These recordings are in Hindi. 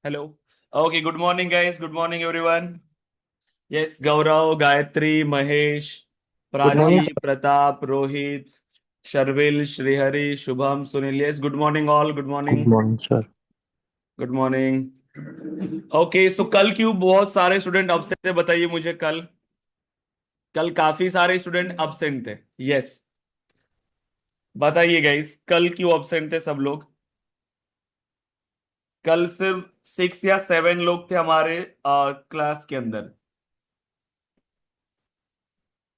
Hello. Okay, good morning guys, good morning everyone. Yes, Gaurav, Gayatri, Mahesh, good morning Prachi, sir. Pratap, Rohit, Sharvil, Shrihari, Shubham, Sunil. Yes, good morning all, good good morning. Morning sir. Good morning. Okay, so कल क्यों बहुत सारे स्टूडेंट अब्सेंट थे, बताइए मुझे। कल कल काफी सारे स्टूडेंट अब्सेंट थे। यस, बताइए गाइस, कल क्यों अब्सेंट थे सब लोग। कल सिर्फ 6 या 7 लोग थे हमारे क्लास के अंदर।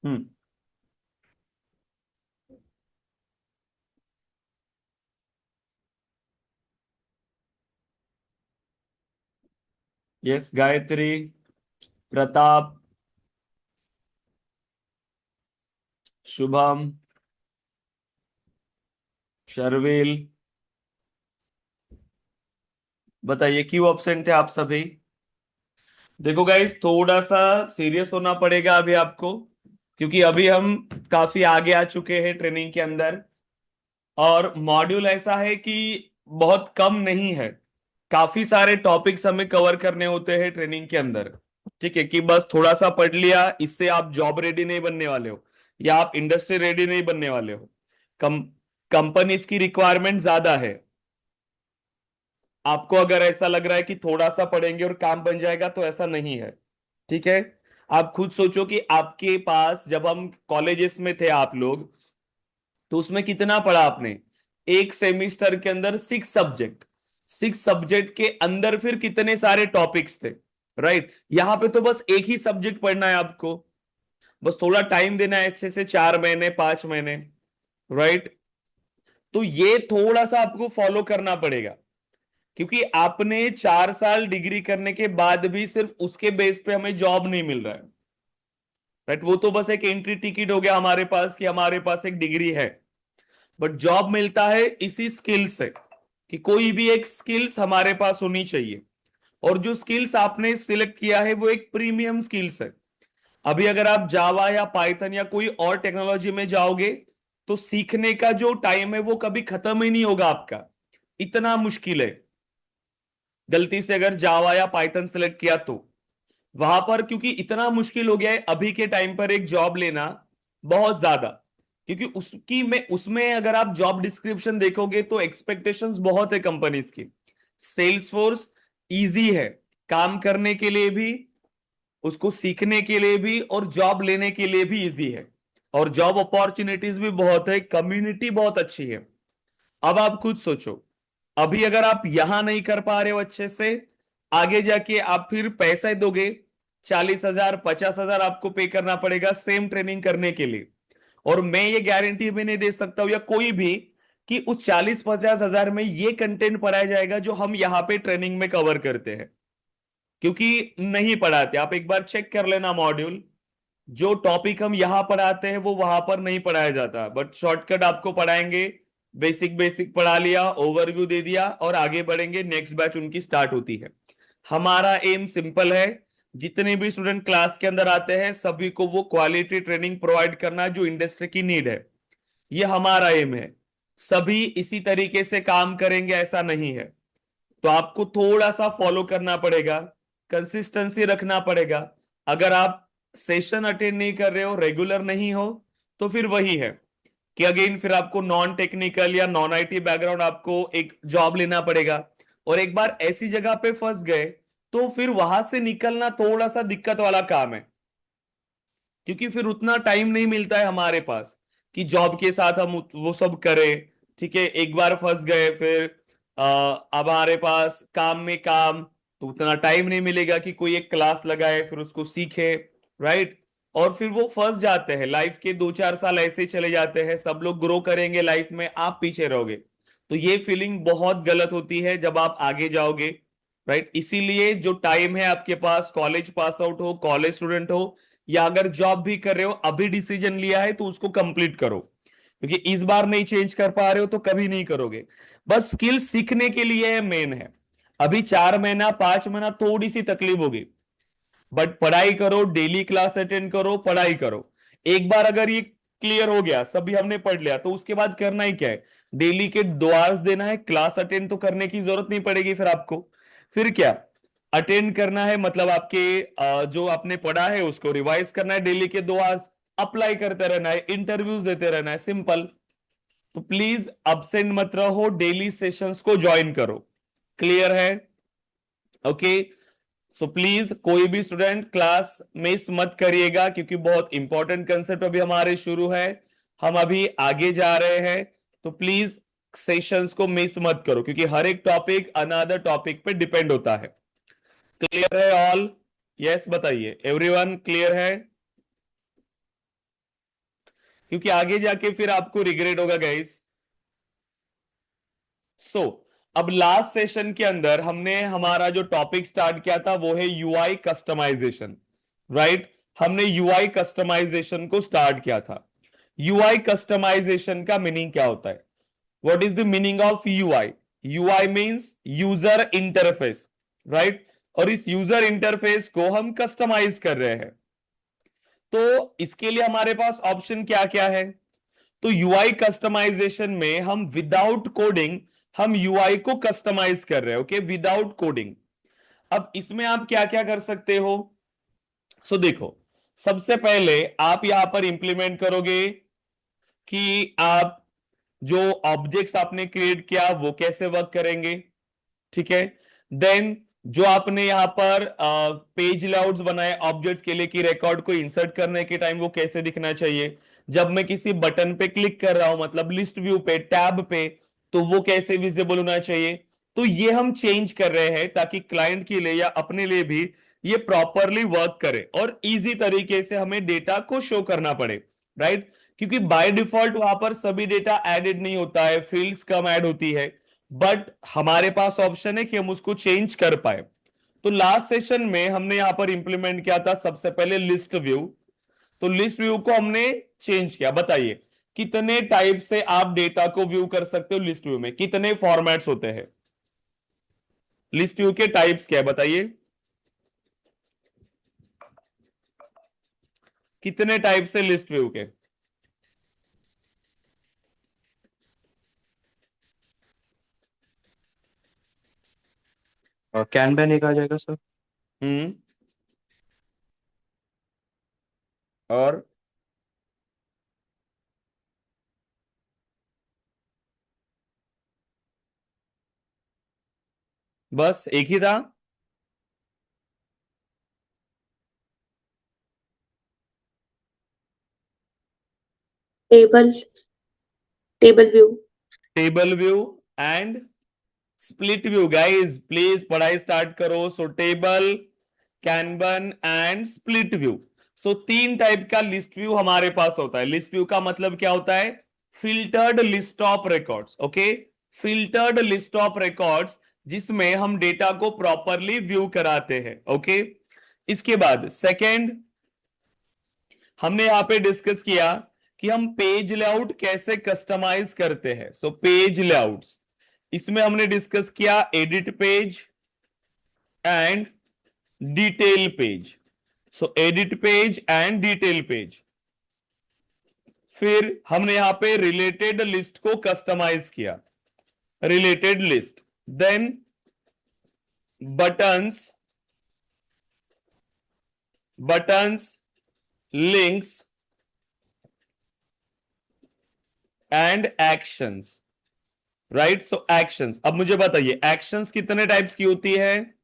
हम्म। यस, गायत्री, प्रताप, शुभम, शर्विल, बताइए क्यों एब्सेंट थे आप सभी। देखो गाइस, थोड़ा सा सीरियस होना पड़ेगा अभी आपको, क्योंकि अभी हम काफी आगे आ चुके हैं ट्रेनिंग के अंदर। और मॉड्यूल ऐसा है कि बहुत कम नहीं है, काफी सारे टॉपिक्स हमें कवर करने होते हैं ट्रेनिंग के अंदर। ठीक है कि बस थोड़ा सा पढ़ लिया, इससे आप जॉब रेडी नहीं बनने वाले हो, या आप इंडस्ट्री रेडी नहीं बनने वाले हो। कम कंपनीज की रिक्वायरमेंट ज्यादा है। आपको अगर ऐसा लग रहा है कि थोड़ा सा पढ़ेंगे और काम बन जाएगा, तो ऐसा नहीं है। ठीक है। आप खुद सोचो कि आपके पास जब हम कॉलेजेस में थे आप लोग, तो उसमें कितना पढ़ा आपने। एक सेमिस्टर के अंदर 6 सब्जेक्ट, 6 सब्जेक्ट के अंदर फिर कितने सारे टॉपिक्स थे। राइट, यहां पे तो बस एक ही सब्जेक्ट पढ़ना है आपको, बस थोड़ा टाइम देना है, अच्छे से 4 महीने 5 महीने। राइट। तो ये थोड़ा सा आपको फॉलो करना पड़ेगा, क्योंकि आपने 4 साल डिग्री करने के बाद भी सिर्फ उसके बेस पे हमें जॉब नहीं मिल रहा है। राइट, वो तो बस एक एंट्री टिकट हो गया हमारे पास कि हमारे पास एक डिग्री है। बट जॉब मिलता है इसी स्किल से, कि कोई भी एक स्किल्स हमारे पास होनी चाहिए। और जो स्किल्स आपने सिलेक्ट किया है वो एक प्रीमियम स्किल्स है। अभी अगर आप जावा या पाइथन या कोई और टेक्नोलॉजी में जाओगे, तो सीखने का जो टाइम है वो कभी खत्म ही नहीं होगा आपका। इतना मुश्किल है। गलती से अगर जावा या पाइथन सेलेक्ट किया तो वहां पर, क्योंकि इतना मुश्किल हो गया है अभी के टाइम पर एक जॉब लेना, बहुत ज्यादा। क्योंकि उसकी में उसमें अगर आप जॉब डिस्क्रिप्शन देखोगे तो एक्सपेक्टेशंस बहुत है कंपनीज की। सेल्स फोर्स इजी है काम करने के लिए भी, उसको सीखने के लिए भी, और जॉब लेने के लिए भी इजी है। और जॉब अपॉर्चुनिटीज भी बहुत है, कम्युनिटी बहुत अच्छी है। अब आप खुद सोचो, अभी अगर आप यहां नहीं कर पा रहे हो अच्छे से, आगे जाके आप फिर पैसे दोगे, 40,000 50,000 आपको पे करना पड़ेगा सेम ट्रेनिंग करने के लिए। और मैं ये गारंटी भी नहीं दे सकता हूं, या कोई भी, कि उस 40 50 हजार में ये कंटेंट पढ़ाया जाएगा जो हम यहाँ पे ट्रेनिंग में कवर करते हैं। क्योंकि नहीं पढ़ाते, आप एक बार चेक कर लेना मॉड्यूल। जो टॉपिक हम यहां पढ़ाते हैं वो वहां पर नहीं पढ़ाया जाता, बट शॉर्टकट आपको पढ़ाएंगे। बेसिक बेसिक पढ़ा लिया, ओवरव्यू दे दिया, और आगे बढ़ेंगे, नेक्स्ट बैच उनकी स्टार्ट होती है। हमारा एम सिंपल है, जितने भी स्टूडेंट क्लास के अंदर आते हैं सभी को वो क्वालिटी ट्रेनिंग प्रोवाइड करना जो इंडस्ट्री की नीड है। ये हमारा एम है। सभी इसी तरीके से काम करेंगे ऐसा नहीं है। तो आपको थोड़ा सा फॉलो करना पड़ेगा, कंसिस्टेंसी रखना पड़ेगा। अगर आप सेशन अटेंड नहीं कर रहे हो, रेगुलर नहीं हो, तो फिर वही है कि अगेन फिर आपको नॉन टेक्निकल या नॉन आईटी बैकग्राउंड, आपको एक जॉब लेना पड़ेगा। और एक बार ऐसी जगह पे फंस गए, तो फिर वहां से निकलना थोड़ा सा दिक्कत वाला काम है, क्योंकि फिर उतना टाइम नहीं मिलता है हमारे पास कि जॉब के साथ हम वो सब करें। ठीक है, एक बार फंस गए फिर अब हमारे पास काम में काम, तो उतना टाइम नहीं मिलेगा कि कोई एक क्लास लगाए फिर उसको सीखे। राइट। और फिर वो फंस जाते हैं, लाइफ के 2 4 साल ऐसे चले जाते हैं, सब लोग ग्रो करेंगे लाइफ में, आप पीछे रहोगे। तो ये फीलिंग बहुत गलत होती है जब आप आगे जाओगे। राइट, इसीलिए जो टाइम है आपके पास, कॉलेज पास आउट हो, कॉलेज स्टूडेंट हो, या अगर जॉब भी कर रहे हो, अभी डिसीजन लिया है तो उसको कंप्लीट करो, क्योंकि इस बार नहीं चेंज कर पा रहे हो तो कभी नहीं करोगे। बस स्किल सीखने के लिए मेन है। अभी 4 महीना 5 महीना थोड़ी सी तकलीफ होगी, बट पढ़ाई करो, डेली क्लास अटेंड करो, पढ़ाई करो। एक बार अगर ये क्लियर हो गया, सभी हमने पढ़ लिया, तो उसके बाद करना ही क्या है, डेली के 2 आवर्स देना है, क्लास अटेंड तो करने की जरूरत नहीं पड़ेगी फिर आपको। फिर क्या, अटेंड करना है, मतलब आपके जो आपने पढ़ा है उसको रिवाइज करना है डेली के 2 आवर्स, अप्लाई करते रहना है, इंटरव्यूज देते रहना है, सिंपल। तो प्लीज अब्सेंट मत रहो, डेली सेशंस को ज्वाइन करो। क्लियर है? ओके। सो प्लीज कोई भी स्टूडेंट क्लास मिस मत करिएगा, क्योंकि बहुत इंपॉर्टेंट कंसेप्ट अभी हमारे शुरू है, हम अभी आगे जा रहे हैं। तो प्लीज सेशंस को मिस मत करो, क्योंकि हर एक टॉपिक अनदर टॉपिक पे डिपेंड होता है। क्लियर है ऑल? यस बताइए, एवरीवन क्लियर है? क्योंकि आगे जाके फिर आपको रिग्रेट होगा गाइस। सो अब लास्ट सेशन के अंदर हमने हमारा जो टॉपिक स्टार्ट किया था वो है यूआई कस्टमाइजेशन, राइट? हमने यूआई कस्टमाइजेशन को स्टार्ट किया था। यूआई कस्टमाइजेशन का मीनिंग क्या होता है? What is the meaning of UI? UI means user interface, right? और इस यूजर इंटरफेस को हम कस्टमाइज कर रहे हैं। तो इसके लिए हमारे पास ऑप्शन क्या क्या है? तो यूआई कस्टमाइजेशन में हम विदाउट कोडिंग हम यूआई को कस्टमाइज कर रहे हैं, ओके, विदाउट कोडिंग। अब इसमें आप क्या क्या कर सकते हो? सो देखो, सबसे पहले आप यहां पर इंप्लीमेंट करोगे कि आप जो ऑब्जेक्ट्स आपने क्रिएट किया वो कैसे वर्क करेंगे, ठीक है? देन जो आपने यहां पर पेज लेआउट्स बनाए ऑब्जेक्ट्स के लिए कि रिकॉर्ड को इंसर्ट करने के टाइम वो कैसे दिखना चाहिए, जब मैं किसी बटन पे क्लिक कर रहा हूं, मतलब लिस्ट व्यू पे, टैब पे, तो वो कैसे विजिबल होना चाहिए। तो ये हम चेंज कर रहे हैं ताकि क्लाइंट के लिए या अपने लिए भी ये प्रॉपरली वर्क करे और इजी तरीके से हमें डेटा को शो करना पड़े, राइट? क्योंकि बाय डिफॉल्ट वहां पर सभी डेटा एडेड नहीं होता है, फील्ड्स कम ऐड होती है, बट हमारे पास ऑप्शन है कि हम उसको चेंज कर पाए। तो लास्ट सेशन में हमने यहां पर इंप्लीमेंट किया था सबसे पहले लिस्ट व्यू। तो लिस्ट व्यू को हमने चेंज किया। बताइए कितने टाइप से आप डेटा को व्यू कर सकते हो लिस्ट व्यू में, कितने फॉर्मेट्स होते हैं? लिस्ट व्यू के टाइप्स क्या है बताइए, कितने टाइप से लिस्ट व्यू के? कैनबैन एक आ जाएगा सर। हम्म। और बस एक ही था? Table table view. Table view and split view. Guys please पढ़ाई स्टार्ट करो। So table, Kanban and split view. So 3 type का लिस्ट व्यू हमारे पास होता है। लिस्ट व्यू का मतलब क्या होता है? Filtered list of records, okay, filtered list of records, जिसमें हम डेटा को प्रॉपरली व्यू कराते हैं, ओके। इसके बाद सेकेंड हमने यहां पे डिस्कस किया कि हम पेज लेआउट कैसे कस्टमाइज करते हैं। सो पेज लेआउट्स, इसमें हमने डिस्कस किया edit page and detail page. So edit page and detail page. फिर हमने यहां पे रिलेटेड लिस्ट को कस्टमाइज किया, related list. Then buttons, buttons, links and actions, right? So actions, अब मुझे बताइए एक्शंस कितने टाइप्स की होती है?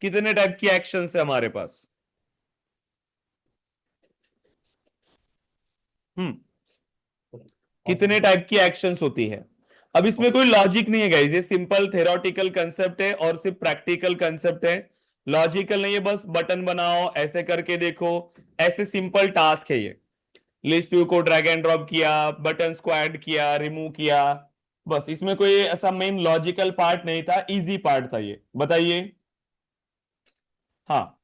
कितने टाइप की एक्शंस है हमारे पास? हम्म, कितने टाइप की एक्शंस होती है? अब इसमें कोई लॉजिक नहीं है गाइस, ये सिंपल थेरोटिकल कंसेप्ट है और सिर्फ प्रैक्टिकल कंसेप्ट है, लॉजिकल नहीं है। बस बटन बनाओ, ऐसे करके देखो, ऐसे सिंपल टास्क है ये। लिस्ट व्यू को ड्रैग एंड ड्रॉप किया, बटन्स को ऐड किया, रिमूव किया, बस। इसमें कोई ऐसा मेन लॉजिकल पार्ट नहीं था, इजी पार्ट था ये। बताइए। हाँ,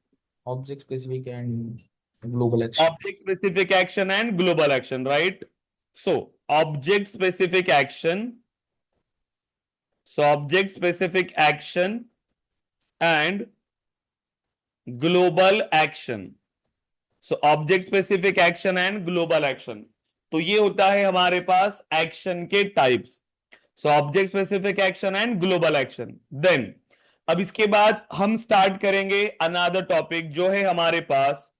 object specific and global action. Object specific action and global action, right? So object specific action, so object specific action and global action, so object specific action and global action। तो ये होता है हमारे पास एक्शन के types. So object specific action and global action. Then अब इसके बाद हम स्टार्ट करेंगे अनदर टॉपिक जो है हमारे पास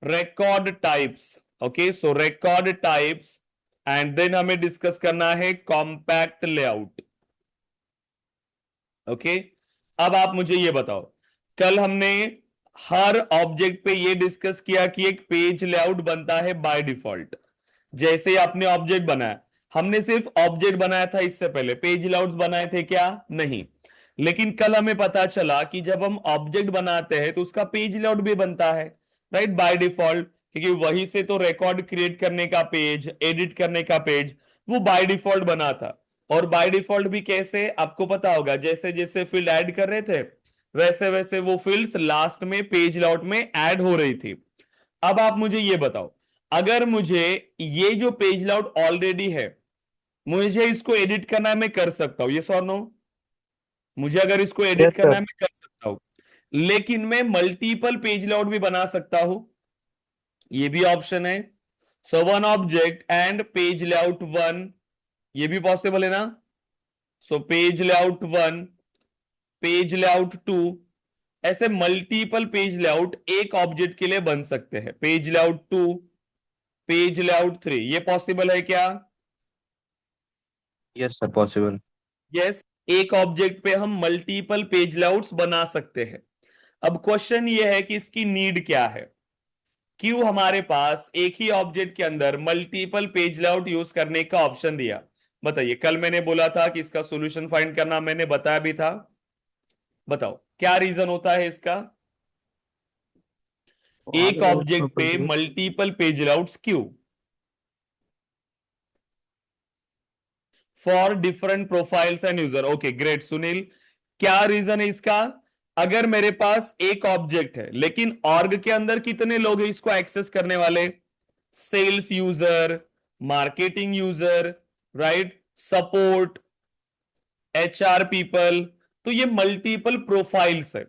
record types. Okay, so record types and then हमें डिस्कस करना है कॉम्पैक्ट लेआउट। ओके, अब आप मुझे ये बताओ, कल हमने हर ऑब्जेक्ट पे ये डिस्कस किया कि एक पेज लेआउट बनता है बाय डिफॉल्ट। जैसे ही आपने ऑब्जेक्ट बनाया, हमने सिर्फ ऑब्जेक्ट बनाया था, इससे पहले पेज लेआउट्स बनाए थे क्या? नहीं। लेकिन कल हमें पता चला कि जब हम ऑब्जेक्ट बनाते हैं तो उसका पेज लेआउट भी बनता है, राइट, बाय डिफॉल्ट। क्योंकि वही से तो रिकॉर्ड क्रिएट करने का पेज, एडिट करने का पेज वो बाय डिफॉल्ट बना था। और बाय डिफॉल्ट भी कैसे, आपको पता होगा, जैसे जैसे फील्ड ऐड कर रहे थे वैसे वैसे वो फील्ड्स लास्ट में पेज लेआउट में ऐड हो रही थी। अब आप मुझे ये बताओ, अगर मुझे ये जो पेज लेआउट ऑलरेडी है, मुझे इसको एडिट करना है, मैं कर सकता हूं, यस और नो? मुझे अगर इसको यस एडिट करना सर। है मैं कर सकता हूं, लेकिन मैं मल्टीपल पेज लेआउट भी बना सकता हूं, ये भी ऑप्शन है। So one object and page layout one, ये भी पॉसिबल है ना? So page layout one, page layout two, ऐसे मल्टीपल पेज लेआउट एक ऑब्जेक्ट के लिए बन सकते हैं। Page layout two, page layout three, ये पॉसिबल है क्या? Yes sir, possible. यस, एक ऑब्जेक्ट पे हम मल्टीपल पेज लेआउट्स बना सकते हैं। अब क्वेश्चन ये है कि इसकी नीड क्या है, क्यों हमारे पास एक ही ऑब्जेक्ट के अंदर मल्टीपल पेज लेआउट यूज करने का ऑप्शन दिया? बताइए, कल मैंने बोला था कि इसका सॉल्यूशन फाइंड करना, मैंने बताया भी था। बताओ क्या रीजन होता है इसका, एक ऑब्जेक्ट पे मल्टीपल पेज लेआउट्स क्यों? For different profiles and user. Okay great Sunil, क्या रीजन है इसका? अगर मेरे पास एक ऑब्जेक्ट है लेकिन ऑर्ग के अंदर कितने लोग हैं इसको एक्सेस करने वाले? Sales user, marketing user, right, support, HR people. तो ये मल्टीपल प्रोफाइल्स है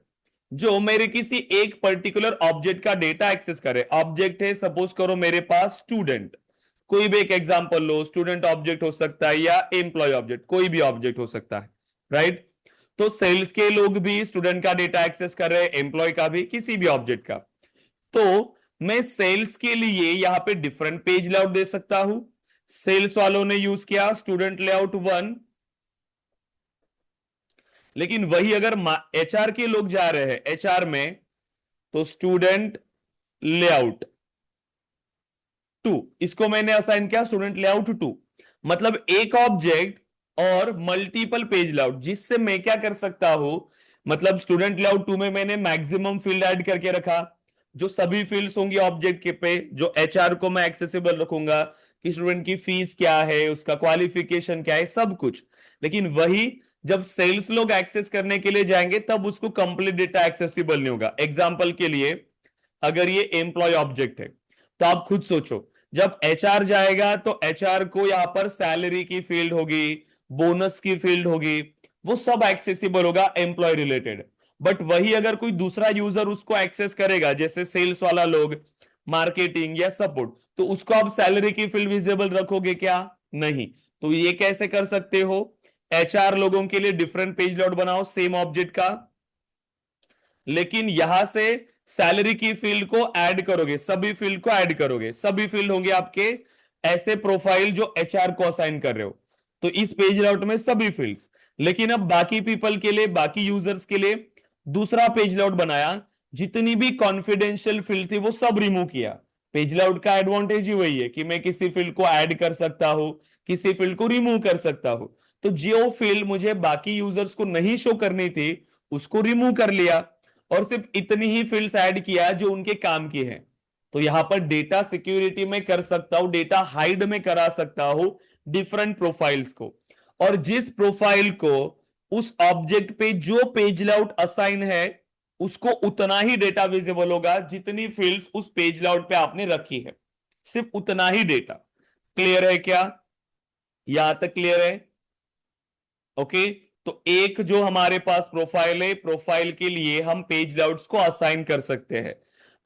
जो मेरे किसी एक पर्टिकुलर ऑब्जेक्ट का डेटा एक्सेस करे। ऑब्जेक्ट है, सपोज करो मेरे पास स्टूडेंट, कोई भी एक एग्जांपल लो, स्टूडेंट ऑब्जेक्ट हो सकता है या एम्प्लॉय ऑब्जेक्ट, कोई भी ऑब्जेक्ट हो सकता है, राइट। तो सेल्स के लोग भी स्टूडेंट का डेटा एक्सेस कर रहे हैं, एम्प्लॉय का भी, किसी भी ऑब्जेक्ट का। तो मैं सेल्स के लिए यहां पे डिफरेंट पेज लेआउट दे सकता हूं। सेल्स वालों ने यूज किया स्टूडेंट लेआउट वन, लेकिन वही अगर एचआर के लोग जा रहे हैं एचआर में, तो स्टूडेंट लेआउट टू, इसको मैंने असाइन किया स्टूडेंट लेआउट टू। मतलब एक ऑब्जेक्ट और मल्टीपल पेज लेआउट, जिससे मैं क्या कर सकता हूं, मतलब स्टूडेंट लेआउट टू में मैंने मैक्सिमम फील्ड ऐड करके रखा, जो सभी फील्ड्स होंगी ऑब्जेक्ट के पे, जो एचआर को मैं एक्सेसिबल रखूंगा कि स्टूडेंट की फीस क्या है, उसका क्वालिफिकेशन क्या है, सब कुछ। लेकिन वही जब सेल्स लोग एक्सेस करने के लिए जाएंगे तब उसको कंप्लीट डेटा एक्सेसिबल नहीं होगा। एग्जांपल के लिए, अगर ये एम्प्लॉय ऑब्जेक्ट है तो आप खुद सोचो, जब एचआर जाएगा तो एचआर को यहां पर सैलरी की फील्ड होगी, बोनस की फील्ड होगी, वो सब एक्सेसिबल होगा एम्प्लॉय रिलेटेड। बट वही अगर कोई दूसरा यूजर उसको एक्सेस करेगा, जैसे सेल्स वाला लोग, मार्केटिंग या सपोर्ट, तो उसको आप सैलरी की फील्ड विजिबल रखोगे क्या? नहीं। तो ये कैसे कर सकते हो, एचआर लोगों के लिए डिफरेंट पेज लेआउट बनाओ सेम ऑब्जेक्ट का, लेकिन यहां से सैलरी की फील्ड को ऐड करोगे, सभी फील्ड को ऐड करोगे, सभी फील्ड होंगे आपके ऐसे प्रोफाइल जो एचआर को असाइन कर रहे हो, तो इस पेज लेआउट में सभी फील्ड्स। लेकिन अब बाकी पीपल के लिए, बाकी यूजर्स के लिए दूसरा पेज लेआउट बनाया, जितनी भी कॉन्फिडेंशियल फील्ड थी वो सब रिमूव किया। पेज लेआउट का एडवांटेज ही वही है कि मैं किसी फील्ड को ऐड कर सकता हूं, किसी फील्ड को रिमूव कर सकता हूं। तो जो फील्ड मुझे बाकी यूजर्स को नहीं शो करनी थी उसको रिमूव कर लिया, और सिर्फ इतनी ही फील्ड्स ऐड किया जो उनके काम की है। तो यहां पर डेटा सिक्योरिटी में कर सकता हूं, डेटा हाइड में करा सकता हूं डिफरेंट प्रोफाइल्स को, और जिस प्रोफाइल को उस ऑब्जेक्ट पे जो पेज लेआउट असाइन है उसको उतना ही डेटा विजिबल होगा जितनी फील्ड्स उस पेज लेआउट पे आपने रखी है, सिर्फ उतना ही डेटा। क्लियर है क्या? यहां तक क्लियर है? ओके, तो एक जो हमारे पास प्रोफाइल है, प्रोफाइल के लिए हम पेज लेआउट्स को असाइन कर सकते हैं।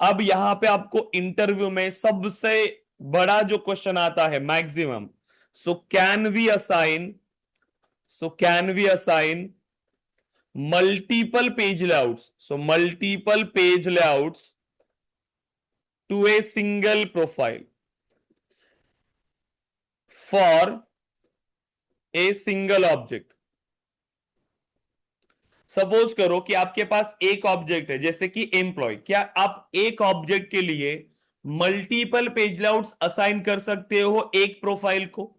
अब यहां पे आपको इंटरव्यू में सबसे बड़ा जो क्वेश्चन आता है maximum, so can we assign So can we assign multiple page layouts? So multiple page layouts to a single profile for a single object. Suppose करो कि आपके पास एक ऑब्जेक्ट है जैसे कि एम्प्लॉय, क्या आप एक ऑब्जेक्ट के लिए मल्टीपल पेज लेआउट्स असाइन कर सकते हो एक प्रोफाइल को?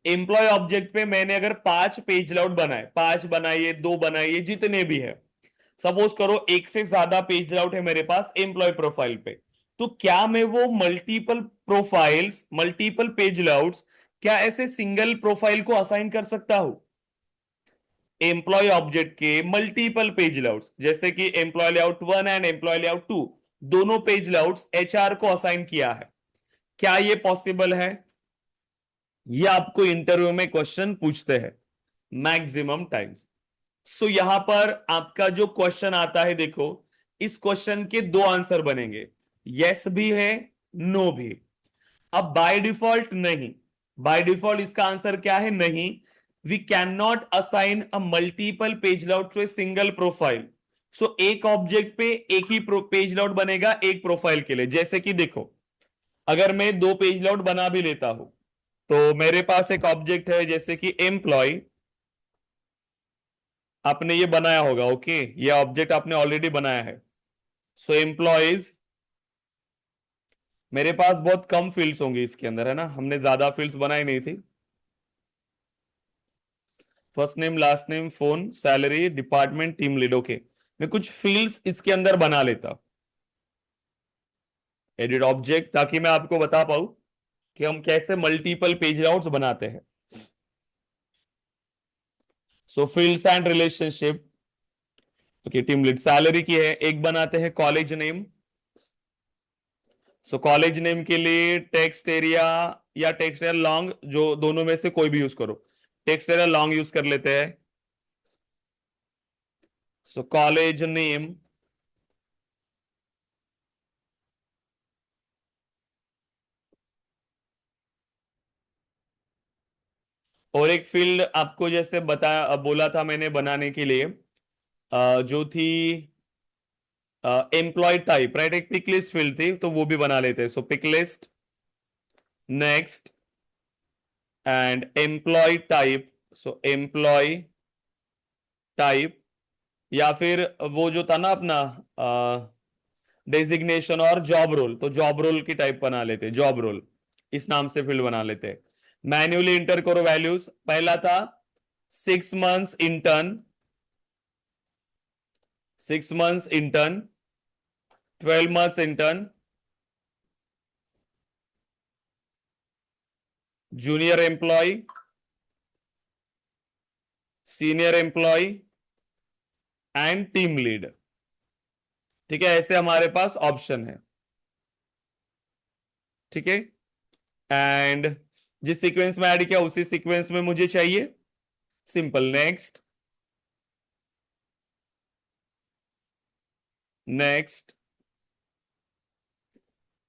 एम्प्लॉय ऑब्जेक्ट पे मैंने अगर 5 पेज लेआउट बनाए, 5 बनाइए, 2 बनाइए, जितने भी है, सपोज करो एक से ज्यादा पेज लेआउट है मेरे पास एम्प्लॉय प्रोफाइल पे, तो क्या मैं वो multiple profiles, multiple page layouts, क्या ऐसे सिंगल प्रोफाइल को असाइन कर सकता हूं? एम्प्लॉय ऑब्जेक्ट के मल्टीपल पेज लेआउट्स, जैसे कि employee layout 1 and employee layout 2, दोनों पेज लेआउट्स एचआर को असाइन किया है, क्या ये पॉसिबल है? ये आपको इंटरव्यू में क्वेश्चन पूछते हैं मैक्सिमम टाइम्स। सो यहां पर आपका जो क्वेश्चन आता है, देखो इस क्वेश्चन के 2 आंसर बनेंगे, यस भी है, नो भी। अब बाय डिफॉल्ट नहीं, बाय डिफॉल्ट इसका आंसर क्या है? नहीं, we can not assign a multiple page layout to a single profile. So एक ऑब्जेक्ट पे एक ही पेज लेआउट बनेगा एक प्रोफाइल के लिए। जैसे कि देखो, अगर मैं 2 पेज लेआउट बना भी लेता हूं, तो मेरे पास एक ऑब्जेक्ट है जैसे कि एम्प्लॉय, आपने ये बनाया होगा, ओके, ये ऑब्जेक्ट आपने ऑलरेडी बनाया है। सो एम्प्लॉयज, मेरे पास बहुत कम फील्ड्स होंगी इसके अंदर, है ना, हमने ज्यादा फील्ड्स बनाई नहीं थी। First name, last name, phone, salary, department, team lead, okay, मैं कुछ फील्ड्स इसके अंदर बना लेता, एडिट ऑब्जेक्ट, ताकि मैं आपको बता पाऊं कि हम कैसे मल्टीपल पेज लेआउट्स बनाते हैं। So fields and relationship, okay, team lead, salary की है, एक बनाते हैं college name. So college name के लिए टेक्स्ट एरिया या टेक्स्ट एरिया लॉन्ग, जो दोनों में से कोई भी यूज करो, टेक्स्ट एरिया लॉन्ग यूज कर लेते हैं। सो कॉलेज नेम, और एक फील्ड आपको जैसे बताया, बोला था मैंने बनाने के लिए, जो थी एम्प्लॉय टाइप, राइट, एक पिक लिस्ट फील्ड थी, तो वो भी बना लेते हैं। So pick list, next, and employ type. So employ type, या फिर वो जो था ना अपना डेजिग्नेशन और जॉब रोल, तो जॉब रोल की टाइप बना लेते, जॉब रोल, इस नाम से फील्ड बना लेते। मैन्युअली इंटर करो वैल्यूज, पहला था 6 months intern, 6 months intern, 12 months intern, junior employee, senior employee and team lead. ठीक है, ऐसे हमारे पास ऑप्शन है, ठीक है, एंड जिस सीक्वेंस में ऐड किया उसी सीक्वेंस में मुझे चाहिए। Simple, next, next,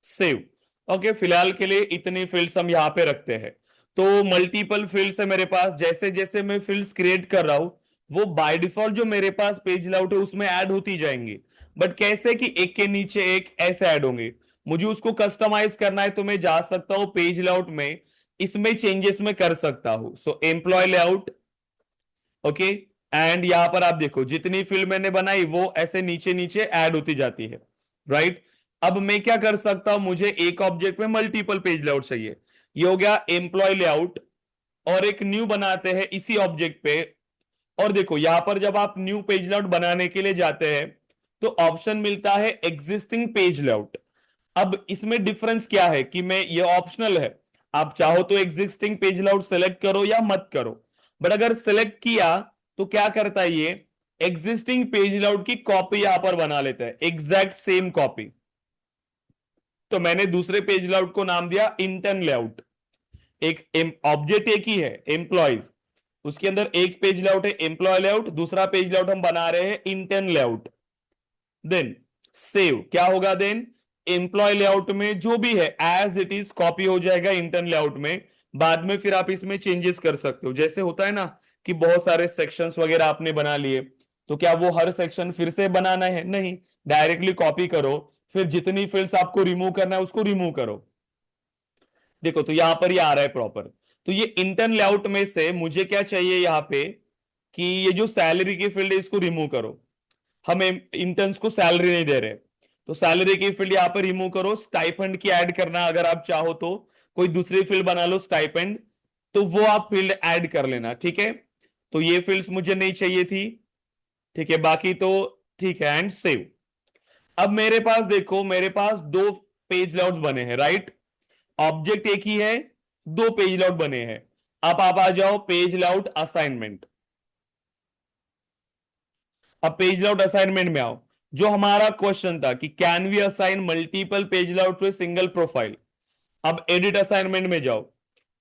save. Okay, फिलहाल के लिए इतनी फील्ड्स हम यहां पे रखते हैं। तो मल्टीपल फील्ड्स है मेरे पास, जैसे जैसे मैं फील्ड्स क्रिएट कर रहा हूं, वो बाय डिफॉल्ट जो मेरे पास पेज लेआउट है उसमें ऐड होती जाएंगी, बट कैसे कि एक के नीचे एक ऐसे ऐड होंगे। मुझे उसको कस्टमाइज करना है तो मैं जा सकता हूं पेज लेआउट में, इसमें चेंजेस में कर सकता हूं। सो एम्प्लॉय लेआउट, ओके, एंड यहां पर आप देखो जितनी फील्ड मैंने बनाई वो ऐसे नीचे नीचे ऐड होती जाती है, राइट। अब मैं क्या कर सकता हूं, मुझे एक ऑब्जेक्ट में मल्टीपल पेज लेआउट चाहिए, ये हो गया एम्प्लॉय लेआउट, और एक न्यू बनाते हैं इसी ऑब्जेक्ट पे। और देखो यहां पर जब आप न्यू पेज लेआउट बनाने के लिए जाते हैं तो ऑप्शन मिलता है एग्जिस्टिंग पेज लेआउट। अब इसमें डिफरेंस क्या है कि मैं, ये ऑप्शनल है, आप चाहो तो एग्जिस्टिंग पेज लेआउट सेलेक्ट करो या मत करो, बट अगर सेलेक्ट किया तो क्या करता है, ये एग्जिस्टिंग पेज लेआउट की कॉपी यहां पर बना लेता है, एग्जैक्ट सेम कॉपी। तो मैंने दूसरे पेज लेआउट को नाम दिया इंटर्न लेआउट। एक ऑब्जेक्ट एक ही है एम्प्लॉयज, उसके अंदर एक पेज लेआउट है एम्प्लॉय लेआउट, दूसरा पेज लेआउट हम बना रहे हैं इंटर्न लेआउट। देन सेव, क्या होगा देन, एम्प्लॉय लेआउट में जो भी है एज इट इज कॉपी हो जाएगा इंटर्न लेआउट में, बाद में फिर आप इसमें चेंजेस कर सकते हो। जैसे होता है ना कि बहुत सारे सेक्शंस वगैरह आपने बना लिए, तो क्या वो हर सेक्शन फिर से बनाना है? नहीं, डायरेक्टली कॉपी करो, फिर जितनी फील्ड्स आपको रिमूव करना है उसको रिमूव करो। देखो तो यहां पर ये आ रहा है प्रॉपर। तो ये इंटर्न लेआउट में से मुझे क्या चाहिए यहाँ पे कि ये जो सैलरी की फील्ड है इसको रिमूव करो। हम इंटर्न्स को सैलरी नहीं दे रहे, तो सैलरी की फील्ड यहां पर रिमूव करो। स्टाइपेंड की ऐड करना अगर आप चाहो तो कोई दूसरी फील्ड बना लो स्टाइपेंड, तो वो आप फील्ड ऐड कर लेना, ठीक है। तो ये फील्ड्स मुझे नहीं चाहिए थी, ठीक है, बाकी तो ठीक है, एंड सेव। अब मेरे पास देखो, मेरे पास दो पेज लेआउट्स बने हैं, राइट। ऑब्जेक्ट एक ही है, दो पेज लेआउट बने हैं। अब आप आ जाओ पेज लेआउट असाइनमेंट। अब पेज लेआउट असाइनमेंट में आओ। जो हमारा क्वेश्चन था कि can we assign multiple page layout to a single profile. अब एडिट असाइनमेंट में जाओ।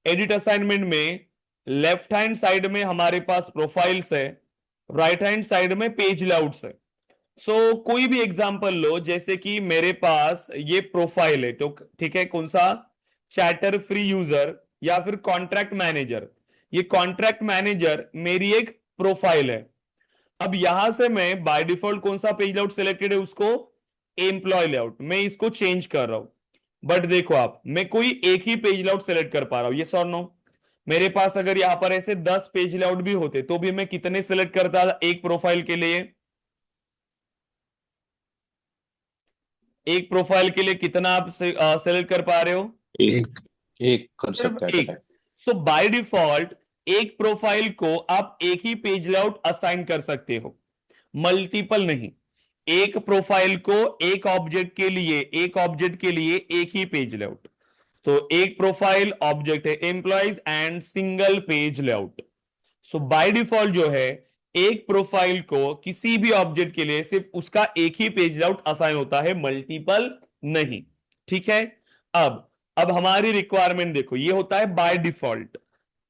एडिट असाइनमेंट में लेफ्ट हैंड साइड में हमारे पास प्रोफाइल्स है, राइट हैंड साइड में पेज लेआउट्स है। सो कोई भी एग्जांपल लो, जैसे कि मेरे पास ये प्रोफाइल है, तो ठीक है, कौन सा, चैटर फ्री यूजर या फिर कॉन्ट्रैक्ट मैनेजर। ये कॉन्ट्रैक्ट मैनेजर मेरी एक प्रोफाइल है। अब यहां से मैं बाय डिफॉल्ट कौन सा पेज लेआउट सिलेक्टेड है, उसको एम्प्लॉय लेआउट, मैं इसको चेंज कर रहा हूं। बट देखो आप, मैं कोई एक ही पेज लेआउट सिलेक्ट कर पा रहा हूं, ये और नो। मेरे पास अगर यहां पर ऐसे 10 पेज लेआउट भी होते तो भी मैं कितने सिलेक्ट करता एक प्रोफाइल के लिए? एक प्रोफाइल के लिए कितना आप सेलेक्ट कर पा रहे हो? एक एक कर सिर्फ सकता है एक। करेक्ट। सो बाय डिफॉल्ट एक प्रोफाइल को आप एक ही पेज लेआउट असाइन कर सकते हो, मल्टीपल नहीं। एक प्रोफाइल को एक ऑब्जेक्ट के लिए, एक ऑब्जेक्ट के लिए एक ही पेज लेआउट। तो एक प्रोफाइल ऑब्जेक्ट है employees and single page layout. So by default जो है, एक प्रोफाइल को किसी भी ऑब्जेक्ट के लिए सिर्फ उसका एक ही पेज लेआउट असाइन होता है, मल्टीपल नहीं, ठीक है। अब हमारी रिक्वायरमेंट देखो, ये होता है बाय डिफॉल्ट,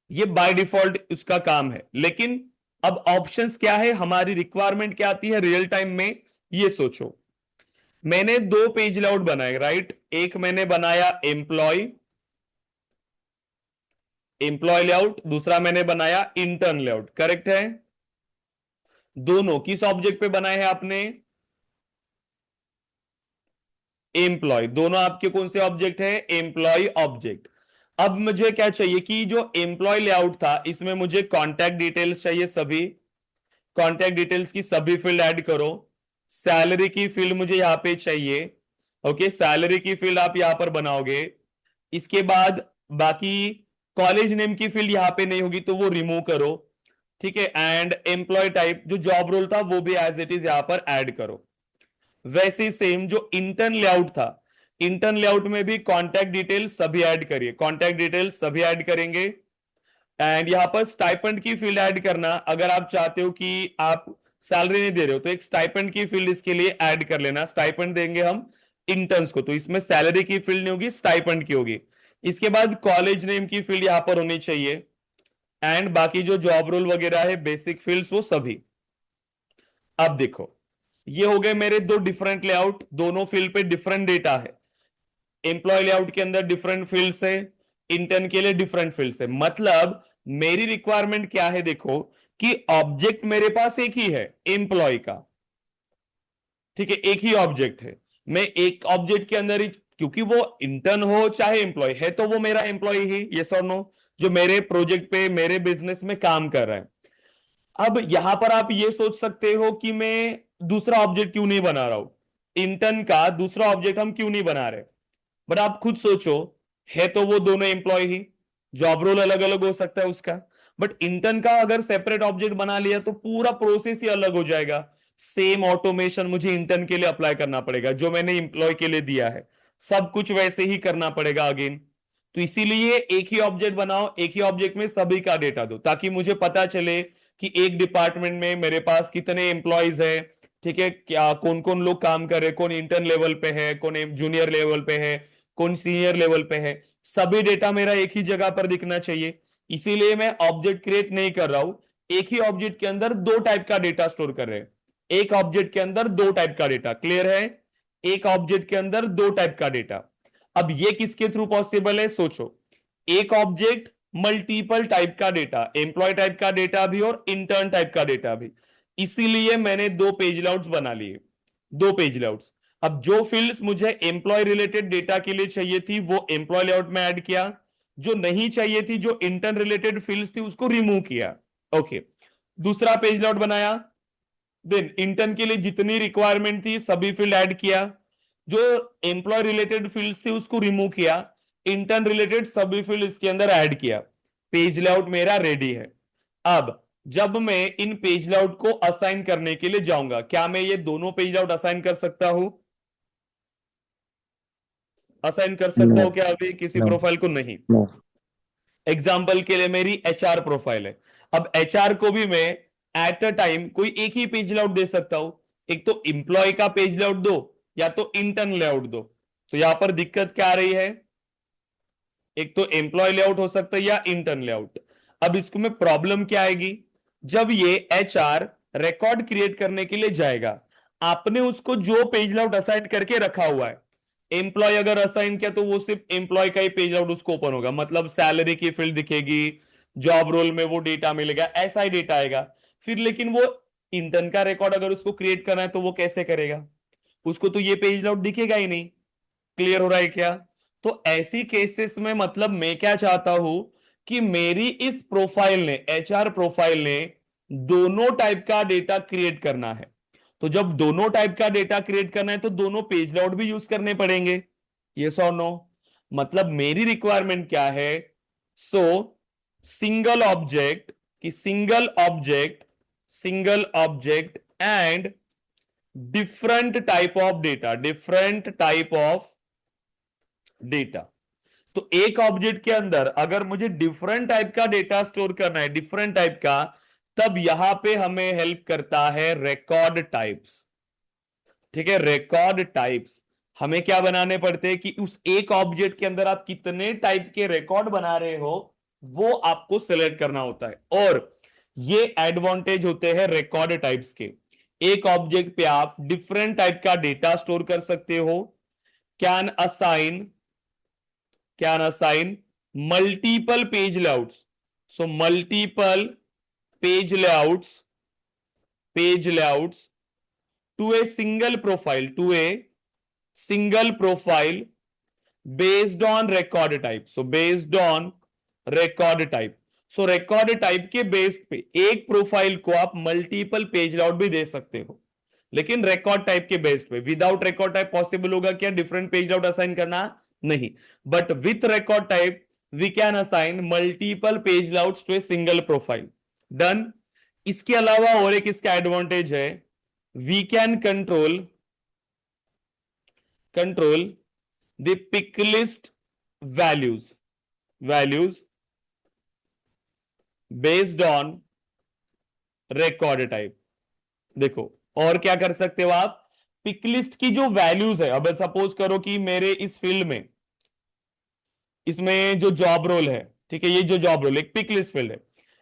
ये बाय डिफॉल्ट उसका काम है। लेकिन अब ऑप्शंस क्या है, हमारी रिक्वायरमेंट क्या आती है रियल टाइम में, ये सोचो। मैंने दो पेज लेआउट बनाए, राइट। एक मैंने बनाया एम्प्लॉय एम्प्लॉय लेआउट, दूसरा मैंने बनाया इंटर्न लेआउट, करेक्ट है। दोनों किस ऑब्जेक्ट पे बनाए हैं आपने? एम्प्लॉय। दोनों आपके कौन से ऑब्जेक्ट है? Employee object. अब मुझे क्या चाहिए कि जो एम्प्लॉय लेआउट था इसमें मुझे कॉन्टैक्ट डिटेल्स चाहिए, सभी कॉन्टैक्ट डिटेल्स की सभी फील्ड ऐड करो। सैलरी की फील्ड मुझे यहां पे चाहिए, ओके, सैलरी की फील्ड आप यहां पर बनाओगे। इसके बाद बाकी कॉलेज नेम की फील्ड यहां पे नहीं होगी तो वो रिमूव करो, ठीक है। एंड एम्प्लॉय टाइप जो जॉब रोल था वो भी एज इट इज यहां पर ऐड करो। वैसे ही सेम जो इंटर्न लेआउट था, इंटर्न लेआउट में भी कॉन्टैक्ट डिटेल्स सभी ऐड करिए, कॉन्टैक्ट डिटेल्स सभी ऐड करेंगे। एंड यहां पर स्टाइपेंड की फील्ड ऐड करना, अगर आप चाहते हो कि आप सैलरी नहीं दे रहे हो तो एक स्टाइपेंड की फील्ड इसके लिए ऐड कर लेना। स्टाइपेंड देंगे हम इंटर्न्स को, तो इसमें सैलरी की फील्ड नहीं होगी, स्टाइपेंड की होगी। इसके बाद कॉलेज नेम की फील्ड यहां पर होनी चाहिए, एंड बाकी जो जॉब रोल वगैरह है, बेसिक फील्ड्स, वो सभी। अब देखो, ये हो गए मेरे दो डिफरेंट लेआउट, दोनों फील्ड पे डिफरेंट डेटा है। एम्प्लॉय लेआउट के अंदर डिफरेंट फील्ड्स है, इंटर्न के लिए डिफरेंट फील्ड्स है। मतलब मेरी रिक्वायरमेंट क्या है, देखो कि ऑब्जेक्ट मेरे पास एक ही है, एम्प्लॉय का, ठीक है, एक ही ऑब्जेक्ट है। मैं एक ऑब्जेक्ट के अंदर ही, क्योंकि वो इंटर्न हो चाहे एम्प्लॉय है, तो वो मेरा एम्प्लॉय ही, यस और नो, जो मेरे प्रोजेक्ट पे मेरे बिजनेस में काम कर रहा है। अब यहां पर आप ये सोच सकते हो कि मैं दूसरा ऑब्जेक्ट क्यों नहीं बना रहा हूं, इंटर्न का दूसरा ऑब्जेक्ट हम क्यों नहीं बना रहे। बट आप खुद सोचो, है तो वो दोनों एम्प्लॉय ही, जॉब रोल अलग अलग हो सकता है उसका। बट इंटर्न का अगर सेपरेट ऑब्जेक्ट बना लिया तो पूरा प्रोसेस ही अलग हो जाएगा। सेम ऑटोमेशन मुझे इंटर्न के लिए अप्लाई करना पड़ेगा जो मैंने एम्प्लॉय के लिए दिया है, सब कुछ वैसे ही करना पड़ेगा अगेन। तो इसीलिए एक ही ऑब्जेक्ट बनाओ, एक ही ऑब्जेक्ट में सभी का डेटा दो, ताकि मुझे पता चले कि एक डिपार्टमेंट में मेरे पास कितने एम्प्लॉयज है, ठीक है, क्या कौन कौन लोग काम कर रहे हैं, कौन इंटर्न लेवल पे है, कौन जूनियर लेवल पे है, कौन सीनियर लेवल पे है। सभी डेटा मेरा एक ही जगह पर दिखना चाहिए। इसीलिए मैं ऑब्जेक्ट क्रिएट नहीं कर रहा हूं, एक ही ऑब्जेक्ट के अंदर दो टाइप का डेटा स्टोर कर रहे हैं। एक ऑब्जेक्ट के अंदर दो टाइप का डेटा, क्लियर है, एक ऑब्जेक्ट के अंदर दो टाइप का डेटा। अब ये किसके थ्रू पॉसिबल है, सोचो। एक ऑब्जेक्ट मल्टीपल टाइप का डेटा, एम्प्लॉय टाइप का डेटा भी और इंटर्न टाइप का डेटा भी। इसीलिए मैंने दो पेज लेआउट्स बना लिए, दो पेज लेआउट्स। अब जो फील्ड्स मुझे एम्प्लॉय रिलेटेड डेटा के लिए चाहिए थी वो एम्प्लॉय लेआउट में ऐड किया, जो नहीं चाहिए थी, जो इंटर्न रिलेटेड फील्ड्स थी, उसको रिमूव किया। ओके, दूसरा पेज लेआउट बनाया, देन इंटर्न के लिए जितनी रिक्वायरमेंट थी सभी फील्ड ऐड किया, जो एम्प्लॉय रिलेटेड फील्ड्स थी उसको रिमूव किया, इंटर्न रिलेटेड सभी फील्ड इसके अंदर ऐड किया। पेज लेआउट मेरा रेडी है। अब जब मैं इन पेज लेआउट को असाइन करने के लिए जाऊंगा, क्या मैं ये दोनों पेज लेआउट असाइन कर सकता हूं? असाइन कर सकता No. हूं क्या अभी किसी No. प्रोफाइल को? नहीं। No. एग्जाम्पल के लिए मेरी एचआर प्रोफाइल है। अब एचआर को भी मैं एट अ टाइम कोई एक ही पेज लेआउट दे सकता हूं, एक तो इंप्लॉय का पेज लेआउट दो या तो इंटर्न लेआउट दो। तो यहां पर दिक्कत क्या आ रही है? एक तो एम्प्लॉय लेआउट हो सकता है या इंटर्न लेआउट। अब इसको में प्रॉब्लम क्या आएगी? जब ये एचआर रिकॉर्ड क्रिएट करने के लिए जाएगा, आपने उसको जो पेज लेआउट असाइन करके रखा हुआ है, एम्प्लॉय अगर असाइन किया तो वो सिर्फ एम्प्लॉय का ही पेज आउट उसको ओपन होगा, मतलब सैलरी की फील्ड दिखेगी, जॉब रोल में वो डेटा मिलेगा, ऐसा ही डेटा आएगा। फिर लेकिन वो इंटर्न का रिकॉर्ड अगर उसको क्रिएट करना है तो वो कैसे करेगा? उसको तो ये पेज आउट दिखेगा ही नहीं। क्लियर हो रहा है क्या? तो ऐसी केसेस में मतलब मैं क्या चाहता हूं कि मेरी इस प्रोफाइल ने, एचआर प्रोफाइल ने दोनों टाइप का डेटा क्रिएट करना है। तो जब दोनों टाइप का डेटा क्रिएट करना है तो दोनों पेज लेआउट भी यूज करने पड़ेंगे। यस और नो? मतलब मेरी रिक्वायरमेंट क्या है? सो सिंगल ऑब्जेक्ट, कि single object and different type of data, different type of data. तो एक ऑब्जेक्ट के अंदर अगर मुझे डिफरेंट टाइप का डेटा स्टोर करना है, डिफरेंट टाइप का, तब यहां पे हमें हेल्प करता है रिकॉर्ड टाइप्स। ठीक है, रिकॉर्ड टाइप्स हमें क्या बनाने पड़ते हैं कि उस एक ऑब्जेक्ट के अंदर आप कितने टाइप के रिकॉर्ड बना रहे हो वो आपको सिलेक्ट करना होता है। और ये एडवांटेज होते हैं रिकॉर्ड टाइप्स के। एक ऑब्जेक्ट पे आप डिफरेंट टाइप का डेटा स्टोर कर सकते हो। Can assign multiple page layouts. So multiple page layouts to a single profile, based on record type. So based on record type. So record type के बेस पे एक प्रोफाइल को आप मल्टीपल पेज लेआउट भी दे सकते हो, लेकिन रिकॉर्ड टाइप के बेस पे। विदाउट रिकॉर्ड टाइप पॉसिबल होगा क्या डिफरेंट पेज लेआउट असाइन करना? नहीं। But with record type we can assign multiple page layouts to a single profile. Done. इसके अलावा और एक इसका एडवांटेज है, we can control the pick list values based on record type। देखो और क्या कर सकते हो आप? पिक लिस्ट की जो वैल्यूज है, अब सपोज करो कि मेरे इस फील्ड में, इसमें जो जॉब रोल है, ठीक है, ये जो जॉब रोल एक पिक लिस्ट फील्ड है,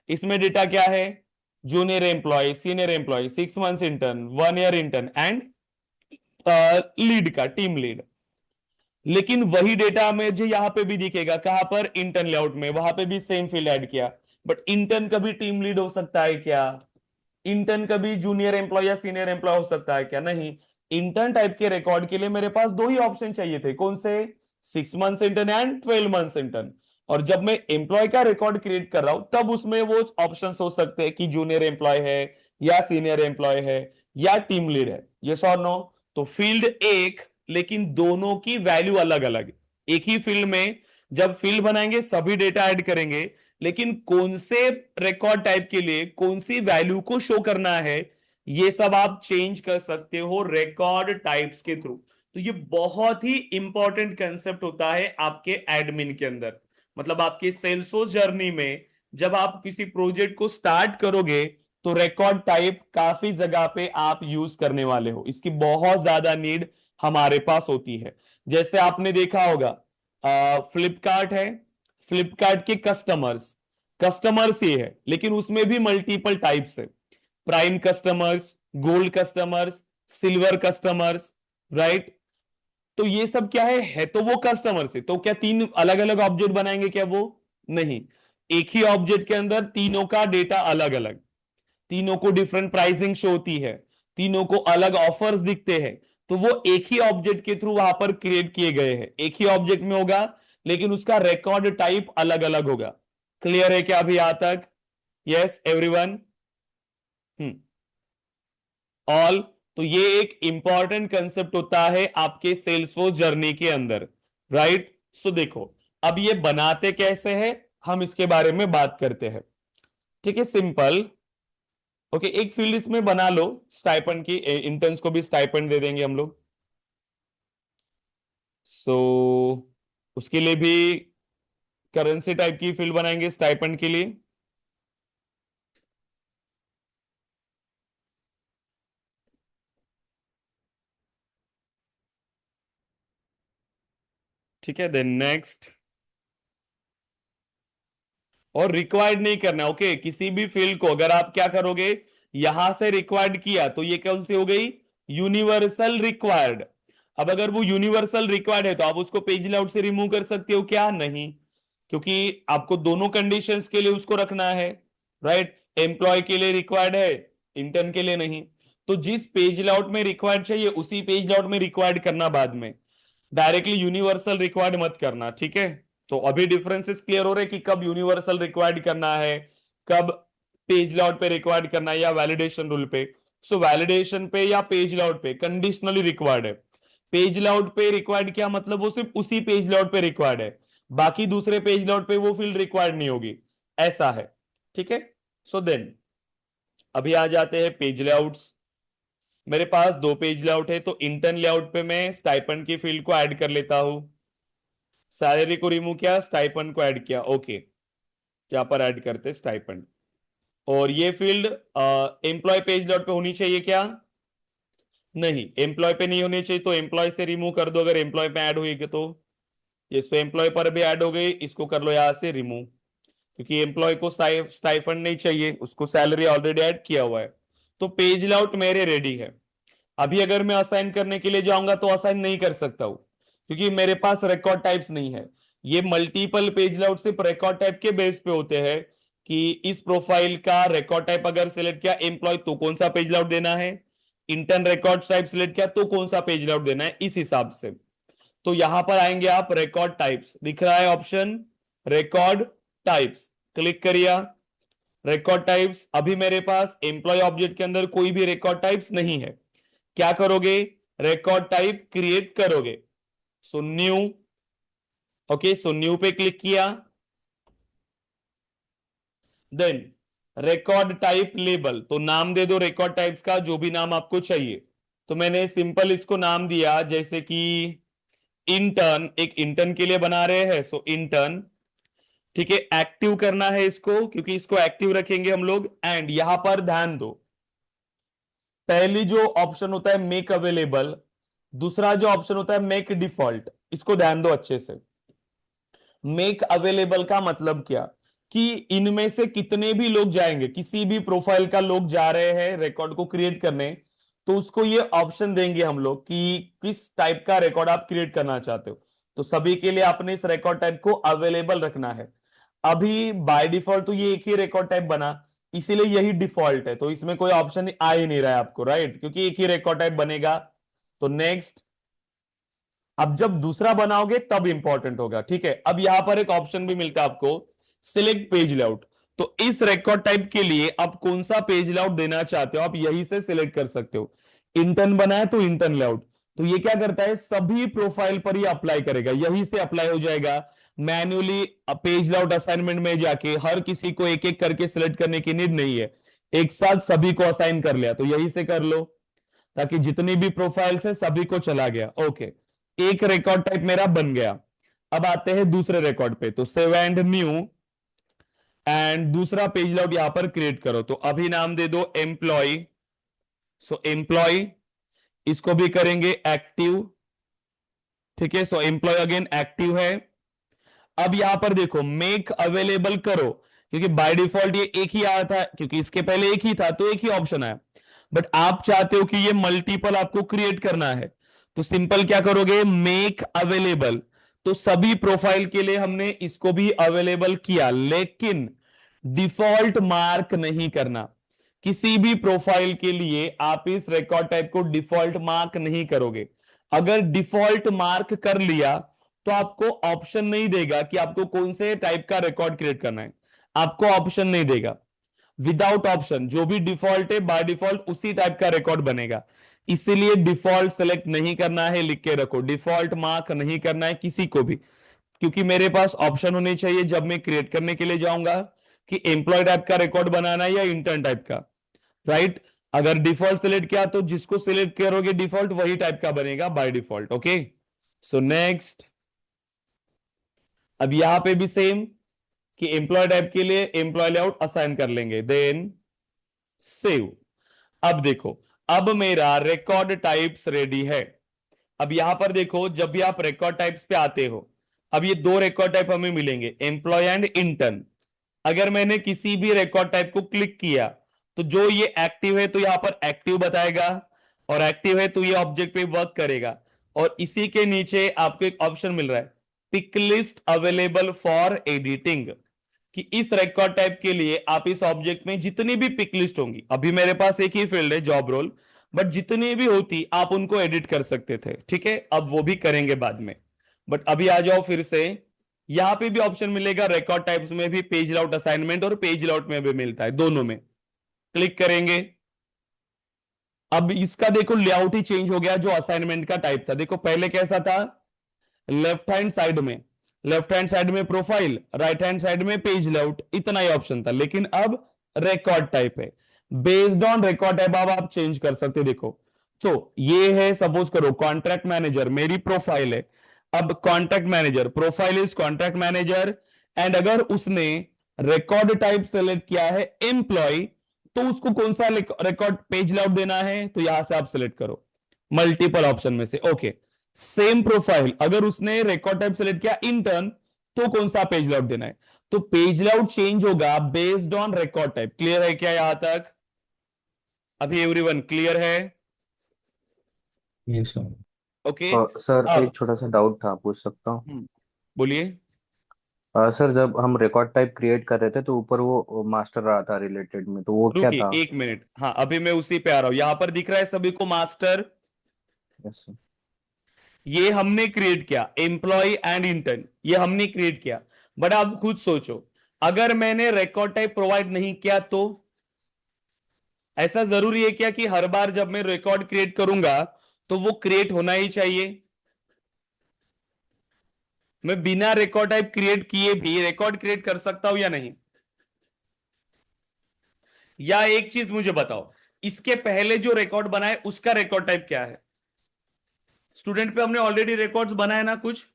इसमें डेटा क्या है? Junior employee, senior employee, 6 months intern, 1 year intern and lead का, टीम लीड। लेकिन वही डेटा में जो यहां पे भी दिखेगा, कहां पर? इंटर्न लेआउट में, वहां पे भी सेम फील्ड ऐड किया। बट इंटर्न कभी टीम लीड हो सकता है क्या? इंटर्न कभी जूनियर एम्प्लॉय या सीनियर एम्प्लॉय हो सकता है क्या? नहीं। इंटर्न टाइप के रिकॉर्ड के लिए मेरे पास दो ही ऑप्शन चाहिए थे, कौन से? 6 months intern and 12 months intern. और जब मैं एम्प्लॉय का रिकॉर्ड क्रिएट कर रहा हूं तब उसमें वो ऑप्शन हो सकते हैं कि जूनियर एम्प्लॉय है या सीनियर एम्प्लॉय है या टीम लीड है। यस और नो? तो फील्ड एक, लेकिन दोनों की वैल्यू अलग अलग। एक ही फील्ड में जब फील्ड बनाएंगे सभी डेटा ऐड करेंगे, लेकिन कौन से रिकॉर्ड टाइप के लिए कौन सी वैल्यू को शो करना है ये सब आप चेंज कर सकते हो रिकॉर्ड टाइप्स के थ्रू। तो ये बहुत ही इंपॉर्टेंट कंसेप्ट होता है आपके एडमिन के अंदर। मतलब आपके सेल्सफोर्स जर्नी में जब आप किसी प्रोजेक्ट को स्टार्ट करोगे तो रिकॉर्ड टाइप काफी जगह पे आप यूज करने वाले हो, इसकी बहुत ज्यादा नीड हमारे पास होती है। जैसे आपने देखा होगा फ्लिपकार्ट है, फ्लिपकार्ट के कस्टमर्स ये है, लेकिन उसमें भी मल्टीपल टाइप्स है। Prime customers, gold customers, silver customers, right? तो ये सब क्या है तो वो कस्टमर से, तो क्या तीन अलग अलग ऑब्जेक्ट बनाएंगे क्या? वो नहीं। एक ही ऑब्जेक्ट के अंदर तीनों का डेटा अलग अलग, तीनों को डिफरेंट प्राइसिंग शो होती है, तीनों को अलग ऑफर्स दिखते हैं, तो वो एक ही ऑब्जेक्ट के थ्रू वहां पर क्रिएट किए गए हैं, एक ही ऑब्जेक्ट में होगा लेकिन उसका रिकॉर्ड टाइप अलग अलग होगा। क्लियर है क्या अभी यहां तक? Yes everyone? ऑल। तो ये एक इंपॉर्टेंट कंसेप्ट होता है आपके सेल्सफोर्स जर्नी के अंदर, राइट? सो देखो अब ये बनाते कैसे हैं हम इसके बारे में बात करते हैं। ठीक है, सिंपल। ओके, एक फील्ड इसमें बना लो स्टाइपेंड की, इंटर्न्स को भी स्टाइपेंड दे देंगे हम लोग। सो उसके लिए भी करेंसी टाइप की फील्ड बनाएंगे स्टाइपेंड के लिए। ठीक है, देन नेक्स्ट। और रिक्वायर्ड नहीं करना, ओके? किसी भी फील्ड को अगर आप क्या करोगे, यहां से रिक्वायर्ड किया तो ये कौन सी हो गई? Universal required. अब अगर वो यूनिवर्सल रिक्वायर्ड है तो आप उसको पेज लेआउट से रिमूव कर सकते हो क्या? नहीं, क्योंकि आपको दोनों कंडीशंस के लिए उसको रखना है, राइट? एम्प्लॉय के लिए रिक्वायर्ड है, इंटर्न के लिए नहीं। तो जिस पेज लेआउट में रिक्वायर्ड चाहिए उसी पेज लेआउट में रिक्वायर्ड करना, बाद में डायरेक्टली यूनिवर्सल रिक्वायर्ड मत करना, ठीक है? तो अभी डिफरेंसेस क्लियर हो रहे हैं कि कब यूनिवर्सल रिक्वायर्ड करना है, कब पेज लेआउट पे रिक्वायर्ड करना है, या वैलिडेशन रूल पे। सो वैलिडेशन पे या पेज लेआउट पे कंडीशनली रिक्वायर्ड है। पेज लेआउट पे रिक्वायर्ड क्या मतलब, वो सिर्फ उसी पेज लेआउट पे रिक्वायर्ड है, बाकी दूसरे पेज लेआउट पे वो फील्ड रिक्वायर्ड नहीं होगी, ऐसा है। ठीक है, सो देन अभी आ जाते हैं पेज लेआउट्स। मेरे पास दो पेज लेआउट है, तो इंटर्न लेआउट पे मैं स्टाइपेंड की फील्ड को ऐड कर लेता हूं। सैलरी को रिमूव किया, स्टाइपेंड को ऐड किया, ओके। यहां पर ऐड करते स्टाइपेंड। और ये फील्ड एम्प्लॉय पेज लेआउट पे होनी चाहिए क्या? नहीं, एम्प्लॉय पे नहीं होनी चाहिए, तो एम्प्लॉय से रिमूव कर दो अगर एम्प्लॉय पे ऐड हुई तो। ये तो एम्प्लॉय पर भी ऐड हो गई, इसको कर लो यहां से रिमूव, क्योंकि एम्प्लॉय को स्टाइपेंड नहीं चाहिए, उसको सैलरी ऑलरेडी ऐड किया हुआ है। तो पेज लेआउट मेरे रेडी है। अभी अगर मैं असाइन करने के लिए जाऊंगा तो असाइन नहीं कर सकता हूं, क्योंकि मेरे पास रिकॉर्ड टाइप्स नहीं है। ये मल्टीपल पेज लेआउट सिर्फ रिकॉर्ड टाइप के बेस पे होते हैं, कि इस प्रोफाइल का रिकॉर्ड टाइप अगर सिलेक्ट किया एम्प्लॉय तो कौन सा पेज लेआउट देना है, इंटर्न रिकॉर्ड टाइप सिलेक्ट किया तो कौन सा पेज लेआउट देना है, इस हिसाब से। तो यहां पर आएंगे आप, रिकॉर्ड टाइप्स दिख रहा है ऑप्शन, रिकॉर्ड टाइप्स क्लिक करिए। रिकॉर्ड टाइप्स, अभी मेरे पास एम्प्लॉय ऑब्जेक्ट के अंदर कोई भी रिकॉर्ड टाइप्स नहीं है। क्या करोगे? रिकॉर्ड टाइप क्रिएट करोगे। So new, okay, so new पे क्लिक किया। देन रिकॉर्ड टाइप लेबल, तो नाम दे दो रिकॉर्ड टाइप्स का जो भी नाम आपको चाहिए। तो मैंने सिंपल इसको नाम दिया, जैसे कि इंटर्न, एक इंटर्न के लिए बना रहे हैं, सो इंटर्न। ठीक है, एक्टिव करना है इसको, क्योंकि इसको एक्टिव रखेंगे हम लोग। एंड यहां पर ध्यान दो, पहली जो ऑप्शन होता है मेक अवेलेबल, दूसरा जो ऑप्शन होता है मेक डिफॉल्ट, इसको ध्यान दो अच्छे से। मेक अवेलेबल का मतलब क्या, कि इनमें से कितने भी लोग जाएंगे, किसी भी प्रोफाइल का लोग जा रहे हैं रिकॉर्ड को क्रिएट करने, तो उसको ये ऑप्शन देंगे हम लोग कि किस टाइप का रिकॉर्ड आप क्रिएट करना चाहते हो। तो सभी के लिए आपने इस रिकॉर्ड टाइप को अवेलेबल रखना है। अभी बाय डिफॉल्ट तो ये एक ही रिकॉर्ड टाइप बना, इसीलिए यही डिफॉल्ट है, तो इसमें कोई ऑप्शन आ ही नहीं रहा है आपको, राइट? क्योंकि एक ही रिकॉर्ड टाइप बनेगा। तो नेक्स्ट, अब जब दूसरा बनाओगे तब इंपॉर्टेंट होगा, ठीक है? अब यहां पर एक ऑप्शन भी मिलता है आपको, सिलेक्ट पेज लेआउट। तो इस रिकॉर्ड टाइप के लिए आप कौन सा पेज लेआउट देना चाहते हो, आप यही से सिलेक्ट कर सकते हो। इंटर्न बना है तो इंटर्न लेआउट, तो ये क्या करता है, सभी प्रोफाइल पर ही अप्लाई करेगा, यही से अप्लाई हो जाएगा। मैन्युअली पेज लेआउट असाइनमेंट में जाके हर किसी को एक एक करके सिलेक्ट करने की नीड नहीं है, एक साथ सभी को असाइन कर लिया, तो यही से कर लो, ताकि जितनी भी प्रोफाइल्स है सभी को चला गया। ओके, एक रिकॉर्ड टाइप मेरा बन गया। अब आते हैं दूसरे रिकॉर्ड पे, तो सेव एंड न्यू, एंड दूसरा पेज लेआउट यहां पर क्रिएट करो। तो अभी नाम दे दो एम्प्लॉय, सो एम्प्लॉय, इसको भी करेंगे एक्टिव। ठीक है, सो एम्प्लॉय अगेन एक्टिव है। अब यहां पर देखो मेक अवेलेबल करो, क्योंकि बाय डिफॉल्ट ये एक ही आया था, क्योंकि इसके पहले एक ही था तो एक ही ऑप्शन आया। बट आप चाहते हो कि ये मल्टीपल आपको क्रिएट करना है, तो सिंपल क्या करोगे, मेक अवेलेबल। तो सभी प्रोफाइल के लिए हमने इसको भी अवेलेबल किया, लेकिन डिफॉल्ट मार्क नहीं करना। किसी भी प्रोफाइल के लिए आप इस रिकॉर्ड टाइप को डिफॉल्ट मार्क नहीं करोगे। अगर डिफॉल्ट मार्क कर लिया तो आपको ऑप्शन नहीं देगा कि आपको कौन से टाइप का रिकॉर्ड क्रिएट करना है, आपको ऑप्शन नहीं देगा। विदाउट ऑप्शन जो भी डिफॉल्ट है बाय डिफॉल्ट उसी टाइप का रिकॉर्ड बनेगा। इसीलिए डिफॉल्ट सेलेक्ट नहीं करना है, लिख के रखो, डिफॉल्ट मार्क नहीं करना है किसी को भी, क्योंकि मेरे पास ऑप्शन होने चाहिए जब मैं क्रिएट करने के लिए जाऊंगा कि एम्प्लॉय टाइप का रिकॉर्ड बनाना है या इंटर्न टाइप का, राइट। अगर डिफॉल्ट सिलेक्ट किया तो जिसको सिलेक्ट करोगे डिफॉल्ट वही टाइप का बनेगा by default. Okay, so next, अब यहां पे भी सेम कि एम्प्लॉय टाइप के लिए एम्प्लॉय लेआउट असाइन कर लेंगे, देन सेव। अब देखो, अब मेरा रिकॉर्ड टाइप्स रेडी है। अब यहां पर देखो, जब भी आप रिकॉर्ड टाइप्स पे आते हो, अब ये दो रिकॉर्ड टाइप हमें मिलेंगे, एम्प्लॉय एंड इंटर्न। अगर मैंने किसी भी रिकॉर्ड टाइप को क्लिक किया तो जो ये एक्टिव है तो यहां पर एक्टिव बताएगा, और एक्टिव है तो ये ऑब्जेक्ट पे वर्क करेगा। और इसी के नीचे आपको एक ऑप्शन मिल रहा है, pick list available for editing, कि इस रिकॉर्ड टाइप के लिए आप इस ऑब्जेक्ट में जितनी भी पिक लिस्ट होंगी, अभी मेरे पास एक ही फील्ड है जॉब रोल, बट जितनी भी होती आप उनको एडिट कर सकते थे, ठीक है। अब वो भी करेंगे बाद में, बट अभी आ जाओ फिर से, यहां पे भी ऑप्शन मिलेगा रिकॉर्ड टाइप्स में भी, पेज लेआउट असाइनमेंट और पेज लेआउट में भी मिलता है, दोनों में क्लिक करेंगे। अब इसका देखो लेआउट ही चेंज हो गया, जो असाइनमेंट का टाइप था, देखो पहले कैसा था, लेफ्ट हैंड साइड में, लेफ्ट हैंड साइड में प्रोफाइल, राइट हैंड साइड में पेज लेआउट, इतना ही ऑप्शन था। लेकिन अब रिकॉर्ड टाइप है, बेस्ड ऑन रिकॉर्ड टाइप अब आप चेंज कर सकते। देखो, तो ये है, सपोज करो कॉन्ट्रैक्ट मैनेजर मेरी प्रोफाइल है, अब contract manager, profile is contract manager, and अगर उसने रिकॉर्ड टाइप सेलेक्ट किया है एम्प्लॉय, तो उसको कौन सा रिकॉर्ड पेज लेआउट देना है, तो यहां से आप सिलेक्ट करो मल्टीपल ऑप्शन में से। ओके, सेम प्रोफाइल अगर उसने रिकॉर्ड टाइप सेलेक्ट किया इंटर्न, तो कौन सा पेज लेआउट देना है, तो पेज लेआउट चेंज होगा based on record type. Clear है क्या यहां तक? अभी एवरीवन क्लियर है? Yes, sir. ओके, सर अब एक छोटा सा डाउट था, पूछ सकता हूँ? बोलिए। सर जब हम रिकॉर्ड टाइप क्रिएट कर रहे थे तो ऊपर वो मास्टर रहा था रिलेटेड में, तो वो क्या रुकिए था? एक मिनट, हाँ अभी मैं उसी पे आ रहा हूं, यहां पर दिख रहा है सभी को मास्टर, यस सर। ये हमने क्रिएट किया, एम्प्लॉय एंड इंटर्न ये हमने क्रिएट किया। बट आप खुद सोचो, अगर मैंने रिकॉर्ड टाइप प्रोवाइड नहीं किया तो ऐसा जरूरी है क्या कि हर बार जब मैं रिकॉर्ड क्रिएट करूंगा तो वो क्रिएट होना ही चाहिए? मैं बिना रिकॉर्ड टाइप क्रिएट किए भी रिकॉर्ड क्रिएट कर सकता हूं या नहीं? या एक चीज मुझे बताओ, इसके पहले जो रिकॉर्ड बनाए उसका रिकॉर्ड टाइप क्या है? स्टूडेंट पे हमने ऑलरेडी रिकॉर्ड्स बनाए ना कुछ?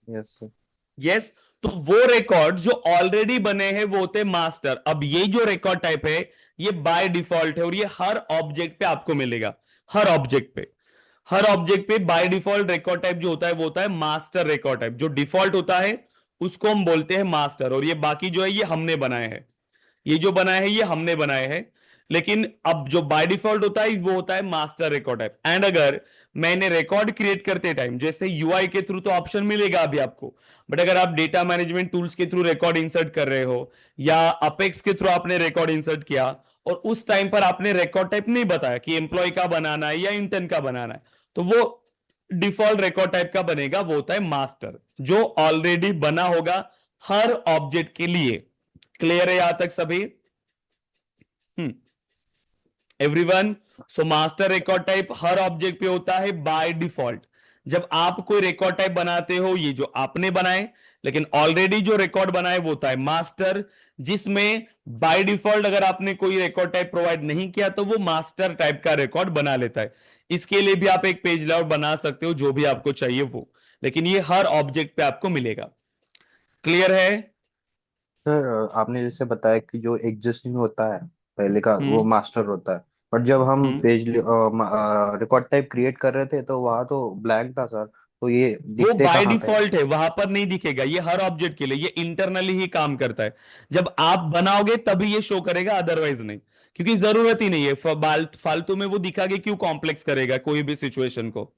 Yes sir. यस, तो वो रिकॉर्ड जो ऑलरेडी बने हैं वो होते मास्टर। अब ये जो रिकॉर्ड टाइप है ये बाय डिफॉल्ट है, और ये हर ऑब्जेक्ट पे आपको मिलेगा, हर ऑब्जेक्ट पे, हर ऑब्जेक्ट पे बाय डिफॉल्ट रिकॉर्ड टाइप जो होता है वो होता है मास्टर रिकॉर्ड टाइप। जो डिफॉल्ट होता है उसको हम बोलते हैं मास्टर, और ये बाकी जो है ये हमने बनाए हैं, ये जो बनाए हैं ये हमने बनाए हैं। लेकिन अब जो बाय डिफॉल्ट होता है वो होता है मास्टर रिकॉर्ड टाइप। एंड अगर मैंने रिकॉर्ड क्रिएट करते टाइम, जैसे यूआई के थ्रू तो ऑप्शन मिलेगा अभी आपको, बट अगर आप डेटा मैनेजमेंट टूल्स के थ्रू रिकॉर्ड इंसर्ट कर रहे हो या अपेक्स के थ्रू आपने रिकॉर्ड इंसर्ट किया और उस टाइम पर आपने रिकॉर्ड टाइप नहीं बताया कि एम्प्लॉय का बनाना है या इंटर्न का बनाना है, तो वो डिफॉल्ट रिकॉर्ड टाइप का बनेगा, वो होता है मास्टर, जो ऑलरेडी बना होगा हर ऑब्जेक्ट के लिए। क्लियर है यहां तक सभी? Everyone, so master record type हर ऑब्जेक्ट पे होता है बाय डिफॉल्ट। जब आप कोई रिकॉर्ड टाइप बनाते हो, ये जो आपने बनाए, लेकिन ऑलरेडी जो रिकॉर्ड बनाए वो होता है मास्टर, जिसमें बाय डिफॉल्ट अगर आपने कोई रिकॉर्ड टाइप प्रोवाइड नहीं किया तो वो मास्टर टाइप का रिकॉर्ड बना लेता है। इसके लिए भी आप एक पेज लेआउट बना सकते हो, जो भी आपको चाहिए वो, लेकिन ये हर ऑब्जेक्ट पे आपको मिलेगा। क्लियर है? सर आपने जैसे बताया कि जो एग्जिस्टिंग होता है पहले का वो हम्म मास्टर होता है, बट जब हम हम्म पेज रिकॉर्ड टाइप क्रिएट कर रहे थे तो वहाँ तो ब्लैंक था सर, तो ये वो दिखते बाय कहाँ पे हैं? डिफॉल्ट है, वहां पर नहीं दिखेगा, ये हर ऑब्जेक्ट के लिए, ये इंटरनली ही काम करता है। जब आप बनाओगे तभी ये शो करेगा, अदरवाइज नहीं, क्योंकि जरूरत ही नहीं है, फालतू में वो दिखा के क्यों कॉम्प्लेक्स करेगा कोई भी सिचुएशन को।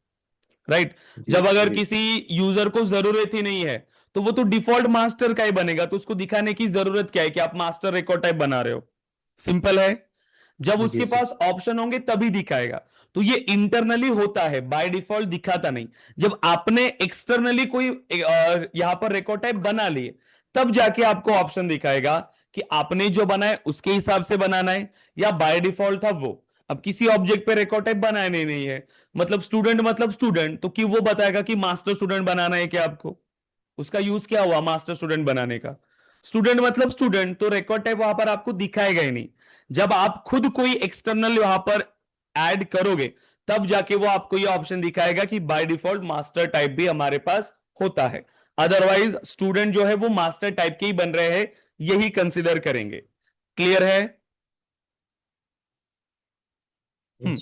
राइट। जी जब अगर जी। किसी यूजर को जरूरत ही नहीं है तो वो तो डिफॉल्ट मास्टर का ही बनेगा, तो उसको दिखाने की जरूरत क्या है कि आप मास्टर रिकॉर्ड टाइप बना रहे हो। सिंपल है। जब जी उसके सर। पास ऑप्शन होंगे तभी दिखाएगा। तो ये इंटरनली होता है, बाय डिफॉल्ट दिखाता नहीं। जब आपने एक्सटर्नली कोई यहां पर रिकॉर्ड टाइप बना लिए तब जाके आपको ऑप्शन दिखाएगा कि आपने जो बनाए उसके हिसाब से बनाना है या बाय डिफॉल्ट था वो। अब किसी ऑब्जेक्ट पे रिकॉर्ड टाइप बनाने नहीं है, मतलब स्टूडेंट, तो कि वो बताएगा कि मास्टर स्टूडेंट बनाना है क्या आपको। उसका यूज क्या हुआ मास्टर स्टूडेंट बनाने का। स्टूडेंट मतलब स्टूडेंट, तो रिकॉर्ड टाइप वहां पर आपको दिखाएगा ही नहीं। जब आप खुद कोई एक्सटर्नल वहां पर ऐड करोगे तब जाके वो आपको ये ऑप्शन दिखाएगा कि बाय डिफॉल्ट मास्टर टाइप भी हमारे पास होता है। अदरवाइज स्टूडेंट जो है वो मास्टर टाइप के ही बन रहे हैं, यही कंसिडर करेंगे। क्लियर है? Yes.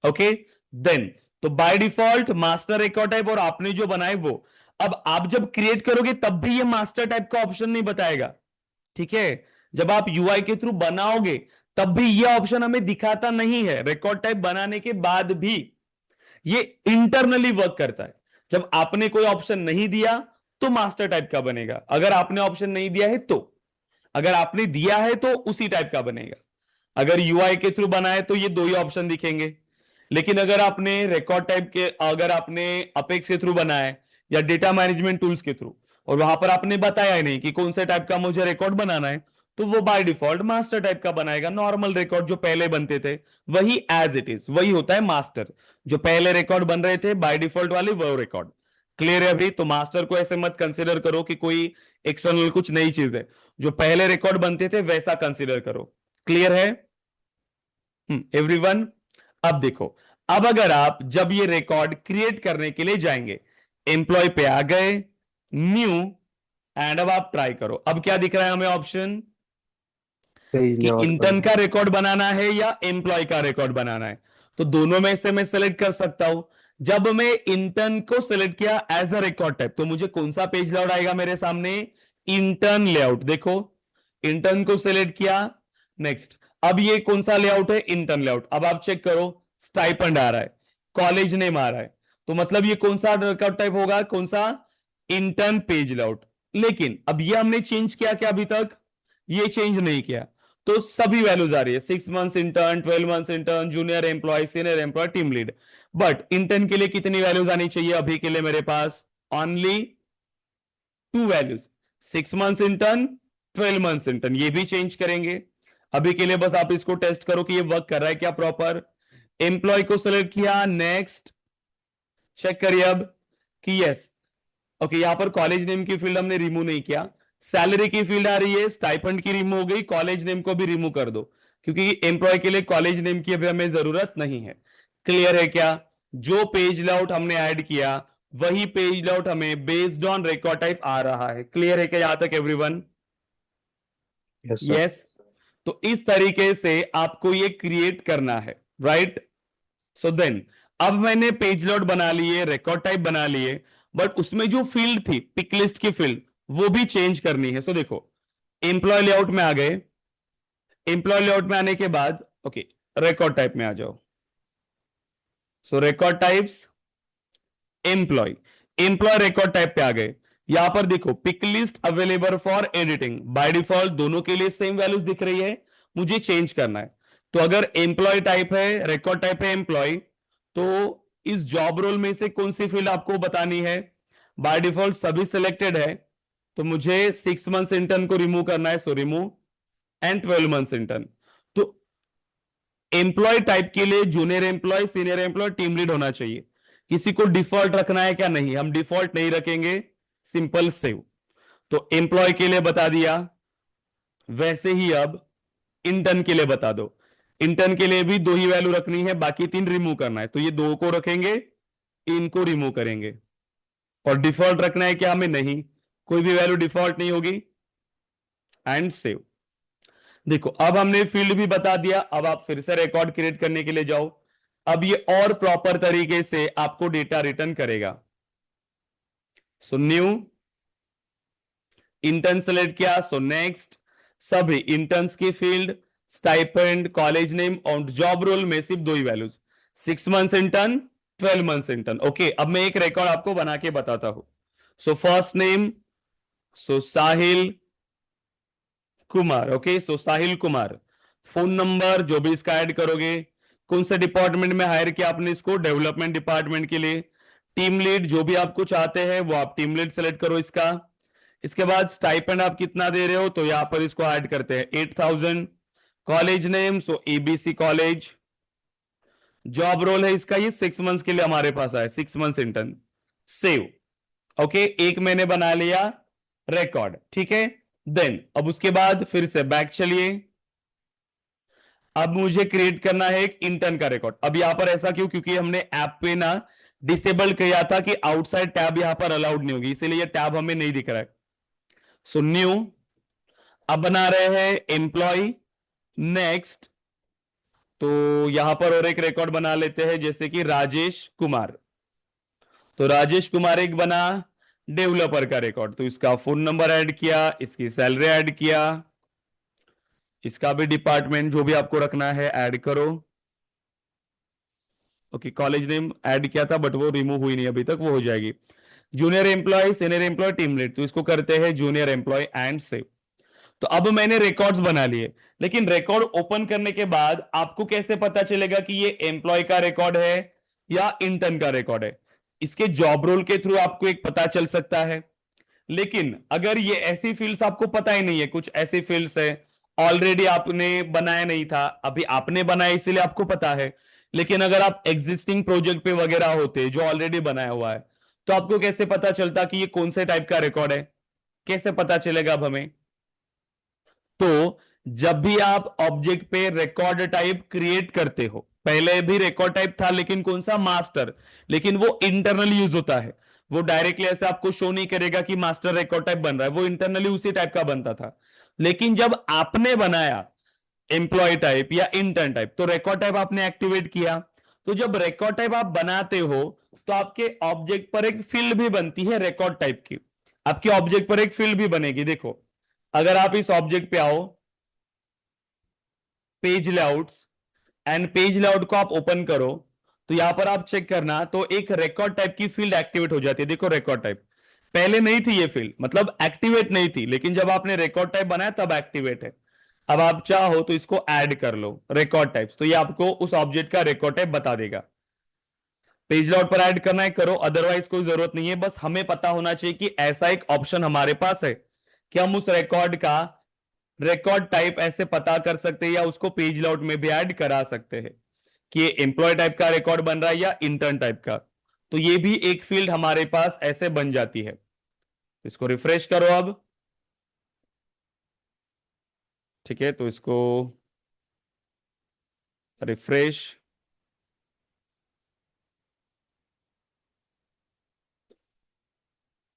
ओके। देन तो by default master record type और आपने जो बनाए वो। अब आप जब क्रिएट करोगे तब भी ये मास्टर टाइप का ऑप्शन नहीं बताएगा। ठीक है। जब आप यूआई के थ्रू बनाओगे तब भी ये ऑप्शन हमें दिखाता नहीं है, रिकॉर्ड टाइप बनाने के बाद भी ये इंटरनली वर्क करता है। जब आपने कोई ऑप्शन नहीं दिया तो मास्टर टाइप का बनेगा, अगर आपने ऑप्शन नहीं दिया है तो। अगर आपने दिया है तो उसी टाइप का बनेगा। अगर यूआई के थ्रू बनाए तो ये दो ही ऑप्शन दिखेंगे। लेकिन अगर आपने रिकॉर्ड टाइप के, अगर आपने अपेक्स के थ्रू बनाया है या डेटा मैनेजमेंट टूल्स के थ्रू और वहां पर आपने बताया ही नहीं कि कौन से टाइप का मुझे रिकॉर्ड बनाना है, तो वो बाय डिफॉल्ट मास्टर टाइप का बनाएगा। नॉर्मल रिकॉर्ड जो पहले बनते थे वही एज इट इज वही होता है मास्टर। जो पहले रिकॉर्ड बन रहे थे बाय डिफॉल्ट वाले वो रिकॉर्ड। क्लियर है अभी? तो मास्टर को ऐसे मत कंसिडर करो कि कोई एक्सटर्नल कुछ नई चीज है। जो पहले रिकॉर्ड बनते थे वैसा कंसिडर करो। क्लियर है एवरीवन? अब देखो, अब अगर आप जब ये रिकॉर्ड क्रिएट करने के लिए जाएंगे, एम्प्लॉय पे आ गए, न्यू, एंड अब आप ट्राई करो। अब क्या दिख रहा है हमें ऑप्शन पेज कि लेआउट इंटर्न करना का है। रिकॉर्ड बनाना है या एम्प्लॉय का रिकॉर्ड बनाना है। तो दोनों में से मैं सेलेक्ट कर सकता हूं। जब मैं इंटर्न को सेलेक्ट किया एज अ रिकॉर्ड टाइप तो मुझे कौन सा पेज लेआउट आएगा मेरे सामने? Intern layout. देखो, इंटर्न को सेलेक्ट किया, नेक्स्ट। अब ये कौन सा लेआउट है? Intern layout. अब आप चेक करो, स्टाइपेंड आ रहा है, कॉलेज नेम आ रहा है, तो मतलब ये कौन सा रिकॉर्ड टाइप होगा? कौन सा? In turn pays layout. लेकिन अब ये हमने चेंज किया क्या अभी तक? ये चेंज नहीं किया। तो सभी वैल्यूज आ रही है, 6 months intern, 12 months intern, junior employee, senior employee, team lead. But intern के लिए कितनी वैल्यूज आनी चाहिए? अभी के लिए मेरे पास only 2 values, 6 months intern, 12 months intern. ये भी चेंज करेंगे। अभी के लिए बस आप इसको टेस्ट करो कि ये वर्क कर रहा है क्या प्रॉपर। एम्प्लॉय को सिलेक्ट किया, नेक्स्ट। चेक करिए अब कि यस। ओके, यहां पर कॉलेज नेम की फील्ड हमने रिमूव नहीं किया। सैलरी की फील्ड आ रही है, स्टाइपेंड की रिमूव हो गई, कॉलेज नेम को भी रिमूव कर दो क्योंकि एम्प्लॉय के लिए कॉलेज नेम की अभी हमें जरूरत नहीं है। क्लियर है क्या? जो पेज लेआउट हमने ऐड किया वही पेज लेआउट हमें बेस्ड ऑन रिकॉर्ड टाइप आ रहा है। क्लियर है क्या यहां तक एवरीवन? Yes sir. यस। तो इस तरीके से आपको ये क्रिएट करना है, राइट। सो देन अब मैंने पेज लेआउट बना लिए, रिकॉर्ड टाइप बना लिए, बट उसमें जो फील्ड थी पिक लिस्ट की फील्ड वो भी चेंज करनी है। सो देखो, एम्प्लॉय लेआउट में आ गए। एम्प्लॉय लेआउट में आने के बाद ओके, रिकॉर्ड टाइप में आ जाओ। So record types, employee, employee record type पे आ गए। यहां पर देखो, pick list available for editing, by default दोनों के लिए सेम वैल्यूज दिख रही है, मुझे चेंज करना है। तो अगर एम्प्लॉय टाइप है, रिकॉर्ड टाइप है एम्प्लॉय, तो इस जॉब रोल में से कौन सी फील्ड आपको बतानी है? बाय डिफॉल्ट सभी सिलेक्टेड है, तो मुझे 6 मंथ्स इंटर्न को रिमूव करना है, so remove, and 12 months intern. तो एम्प्लॉय टाइप के लिए junior employee, senior employee, team lead होना चाहिए। किसी को डिफॉल्ट रखना है क्या? नहीं, हम डिफॉल्ट नहीं रखेंगे, सिंपल सेव। तो एम्प्लॉय के लिए बता दिया। वैसे ही अब इंटर्न के लिए बता दो। इंटर्न के लिए भी दो ही वैल्यू रखनी है, बाकी 3 रिमूव करना है, तो ये दो को रखेंगे, इनको रिमूव करेंगे। और डिफॉल्ट रखना है क्या हमें? नहीं, कोई भी वैल्यू डिफॉल्ट नहीं होगी, एंड सेव। देखो, अब हमने फील्ड भी बता दिया। अब आप फिर से रिकॉर्ड क्रिएट करने के लिए जाओ। अब ये और प्रॉपर तरीके से आपको डेटा रिटर्न करेगा। सो न्यू, इंटर्न सेलेक्ट किया, सो नेक्स्ट। सभी इंटर्न्स की फील्ड, स्टाइपेंड, कॉलेज नेम और जॉब रोल में सिर्फ दो ही values, 6 months intern, 12 months intern. Okay, अब मैं एक रिकॉर्ड आपको बना के बताता हूं। So first name, so Sahil Kumar. Okay, so Sahil Kumar. Phone number जो भी इसका ऐड करोगे। कौन से डिपार्टमेंट में हायर किया आपने इसको? डेवलपमेंट डिपार्टमेंट के लिए। टीम लीड जो भी आपको चाहते हैं वो आप टीम लीड सेलेक्ट करो इसका। इसके बाद स्टाइपेंड आप कितना दे रहे हो तो यहां पर इसको ऐड करते हैं 8,000। कॉलेज नेम, सो एबीसी कॉलेज। जॉब रोल है इसका ये 6 मंथ्स के लिए हमारे पास आया, 6 मंथ्स इंटर्न। सेव। ओके, एक मैंने बना लिया रिकॉर्ड, ठीक है। देन अब उसके बाद फिर से बैक चलिए। अब मुझे क्रिएट करना है एक इंटर्न का रिकॉर्ड। अब यहां पर ऐसा क्यों? क्योंकि हमने ऐप पे ना डिसेबल किया था कि आउटसाइड टैब यहां पर अलाउड नहीं होगी, इसीलिए ये टैब हमें नहीं दिख रहा है। सो न्यू, अब बना रहे हैं एम्प्लॉय। नेक्स्ट, तो यहां पर और एक रिकॉर्ड बना लेते हैं, जैसे कि राजेश कुमार। तो राजेश कुमार एक बना डेवलपर का रिकॉर्ड, तो इसका फोन नंबर ऐड किया, इसकी सैलरी ऐड किया, इसका भी डिपार्टमेंट जो भी आपको रखना है ऐड करो। ओके, कॉलेज नेम ऐड किया था बट वो रिमूव हुई नहीं अभी तक, वो हो जाएगी। Junior employee, senior employee, team lead, तो इसको करते हैं जूनियर एम्प्लॉय एंड सेव। तो अब मैंने रिकॉर्ड्स बना लिए, लेकिन रिकॉर्ड ओपन करने के बाद आपको कैसे पता चलेगा कि ये एम्प्लॉय का रिकॉर्ड है या इंटर्न का रिकॉर्ड है? इसके जॉब रोल के थ्रू आपको एक पता चल सकता है। लेकिन अगर ये ऐसी फील्ड्स आपको पता ही नहीं है, कुछ ऐसी फील्ड्स है ऑलरेडी आपने बनाया नहीं था, अभी आपने बनाया इसीलिए आपको पता है। लेकिन अगर आप एग्जिस्टिंग प्रोजेक्ट पे वगैरह होते जो ऑलरेडी बनाया हुआ है, तो आपको कैसे पता चलता कि ये कौन से टाइप का रिकॉर्ड है? कैसे पता चलेगा अब हमें? तो जब भी आप ऑब्जेक्ट पे रिकॉर्ड टाइप क्रिएट करते हो, पहले भी रिकॉर्ड टाइप था लेकिन कौन सा? मास्टर। लेकिन वो इंटरनल यूज होता है, वो डायरेक्टली ऐसे आपको शो नहीं करेगा कि मास्टर रिकॉर्ड टाइप बन रहा है, वो इंटरनली उसी टाइप का बनता था। लेकिन जब आपने बनाया एम्प्लॉय टाइप या इंटर्न टाइप, तो रिकॉर्ड टाइप आपने एक्टिवेट किया। तो जब रिकॉर्ड टाइप आप बनाते हो तो आपके ऑब्जेक्ट पर एक फील्ड भी बनती है रिकॉर्ड टाइप की। आपके ऑब्जेक्ट पर एक फील्ड भी बनेगी। देखो, अगर आप इस ऑब्जेक्ट पे आओ, page layouts, and page layout को आप ओपन करो, तो यहां पर आप चेक करना, तो एक रिकॉर्ड टाइप की फील्ड एक्टिवेट हो जाती है। देखो, रिकॉर्ड टाइप पहले नहीं थी ये फील्ड, मतलब एक्टिवेट नहीं थी, लेकिन जब आपने रिकॉर्ड टाइप बनाया तब एक्टिवेट है। अब आप चाहो तो इसको ऐड कर लो रिकॉर्ड टाइप्स, तो ये आपको उस ऑब्जेक्ट का रिकॉर्ड टाइप बता देगा। पेज लेआउट पर ऐड करना है करो, अदरवाइज कोई जरूरत नहीं है। बस हमें पता होना चाहिए कि ऐसा एक ऑप्शन हमारे पास है कि हम उस रिकॉर्ड का रिकॉर्ड टाइप ऐसे पता कर सकते हैं या उसको पेज लेआउट में भी ऐड करा सकते हैं कि ये एम्प्लॉय टाइप का रिकॉर्ड बन रहा है या इंटर्न टाइप का। तो ये भी एक फील्ड हमारे पास ऐसे बन जाती है। इसको रिफ्रेश करो अब। ठीक है, तो इसको रिफ्रेश।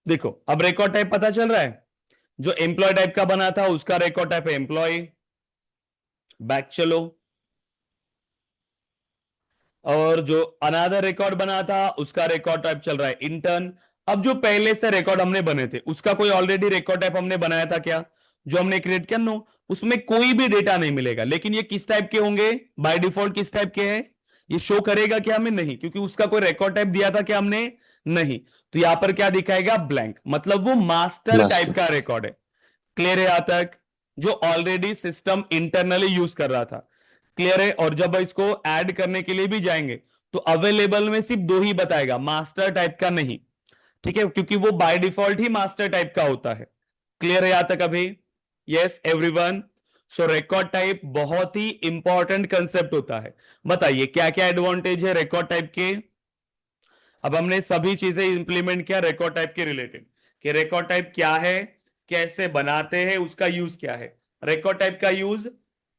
देखो, अब रिकॉर्ड टाइप पता चल रहा है। जो एम्प्लॉय टाइप का बना था उसका रिकॉर्ड टाइप है एम्प्लॉय। बैक चलो, और जो अनादर रिकॉर्ड बना था उसका रिकॉर्ड टाइप चल रहा है इंटर्न। अब जो पहले से रिकॉर्ड हमने बने थे उसका कोई ऑलरेडी रिकॉर्ड टाइप हमने बनाया था क्या? जो हमने क्रिएट किया, नो, उसमें कोई भी डेटा नहीं मिलेगा। लेकिन ये किस टाइप के होंगे? बाय डिफॉल्ट किस टाइप के हैं? ये शो करेगा क्या हमें? नहीं, क्योंकि उसका कोई रिकॉर्ड टाइप दिया था क्या हमने? नहीं। तो यहां पर क्या दिखाएगा? ब्लैंक, मतलब वो मास्टर टाइप मास्टर। का रिकॉर्ड है। क्लियर है यहां तक? जो ऑलरेडी सिस्टम इंटरनली यूज कर रहा था। क्लियर है? और जब इसको ऐड करने के लिए भी जाएंगे तो अवेलेबल में सिर्फ दो ही बताएगा, मास्टर टाइप का नहीं। ठीक है, क्योंकि वो by default he master type का होता है। क्लियर है यहां तक अभी? Yes everyone. सो रिकॉर्ड टाइप बहुत ही इंपॉर्टेंट कंसेप्ट होता है। बताइए क्या क्या एडवांटेज है रिकॉर्ड टाइप के? अब हमने सभी चीजें इंप्लीमेंट किया रिकॉर्ड टाइप के रिलेटेड, कि रिकॉर्ड टाइप क्या है, कैसे बनाते हैं, उसका यूज क्या है। रिकॉर्ड टाइप का यूज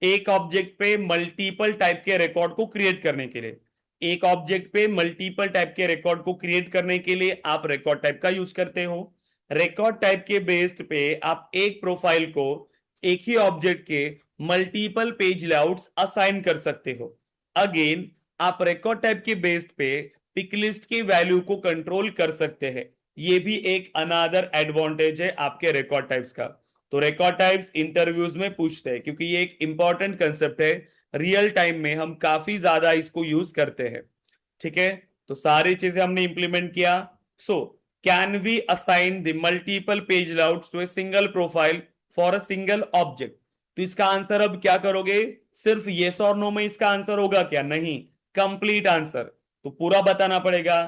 एक ऑब्जेक्ट पे मल्टीपल टाइप के रिकॉर्ड को क्रिएट करने के लिए, एक ऑब्जेक्ट पे मल्टीपल टाइप के रिकॉर्ड को क्रिएट करने के लिए आप रिकॉर्ड टाइप का यूज करते हो। रिकॉर्ड टाइप के बेस्ड पे आप एक प्रोफाइल को एक ही ऑब्जेक्ट के मल्टीपल पेज लेआउट्स असाइन कर सकते हो। अगेन, आप रिकॉर्ड टाइप के बेस्ड पे पिक लिस्ट की वैल्यू को कंट्रोल कर सकते हैं। ये भी एक अनादर एडवांटेज है आपके रिकॉर्ड टाइप्स का। तो रिकॉर्ड टाइप्स इंटरव्यूज में पूछते हैं क्योंकि ये एक इंपॉर्टेंट कंसेप्ट है, रियल टाइम में हम काफी ज्यादा इसको यूज करते हैं। ठीक है, तो सारी चीजें हमने इंप्लीमेंट किया। So can we assign the multiple page layouts to a single profile for a single object? तो इसका आंसर अब क्या करोगे? सिर्फ येस और नो में इसका आंसर होगा क्या? नहीं, कंप्लीट आंसर। तो पूरा बताना पड़ेगा।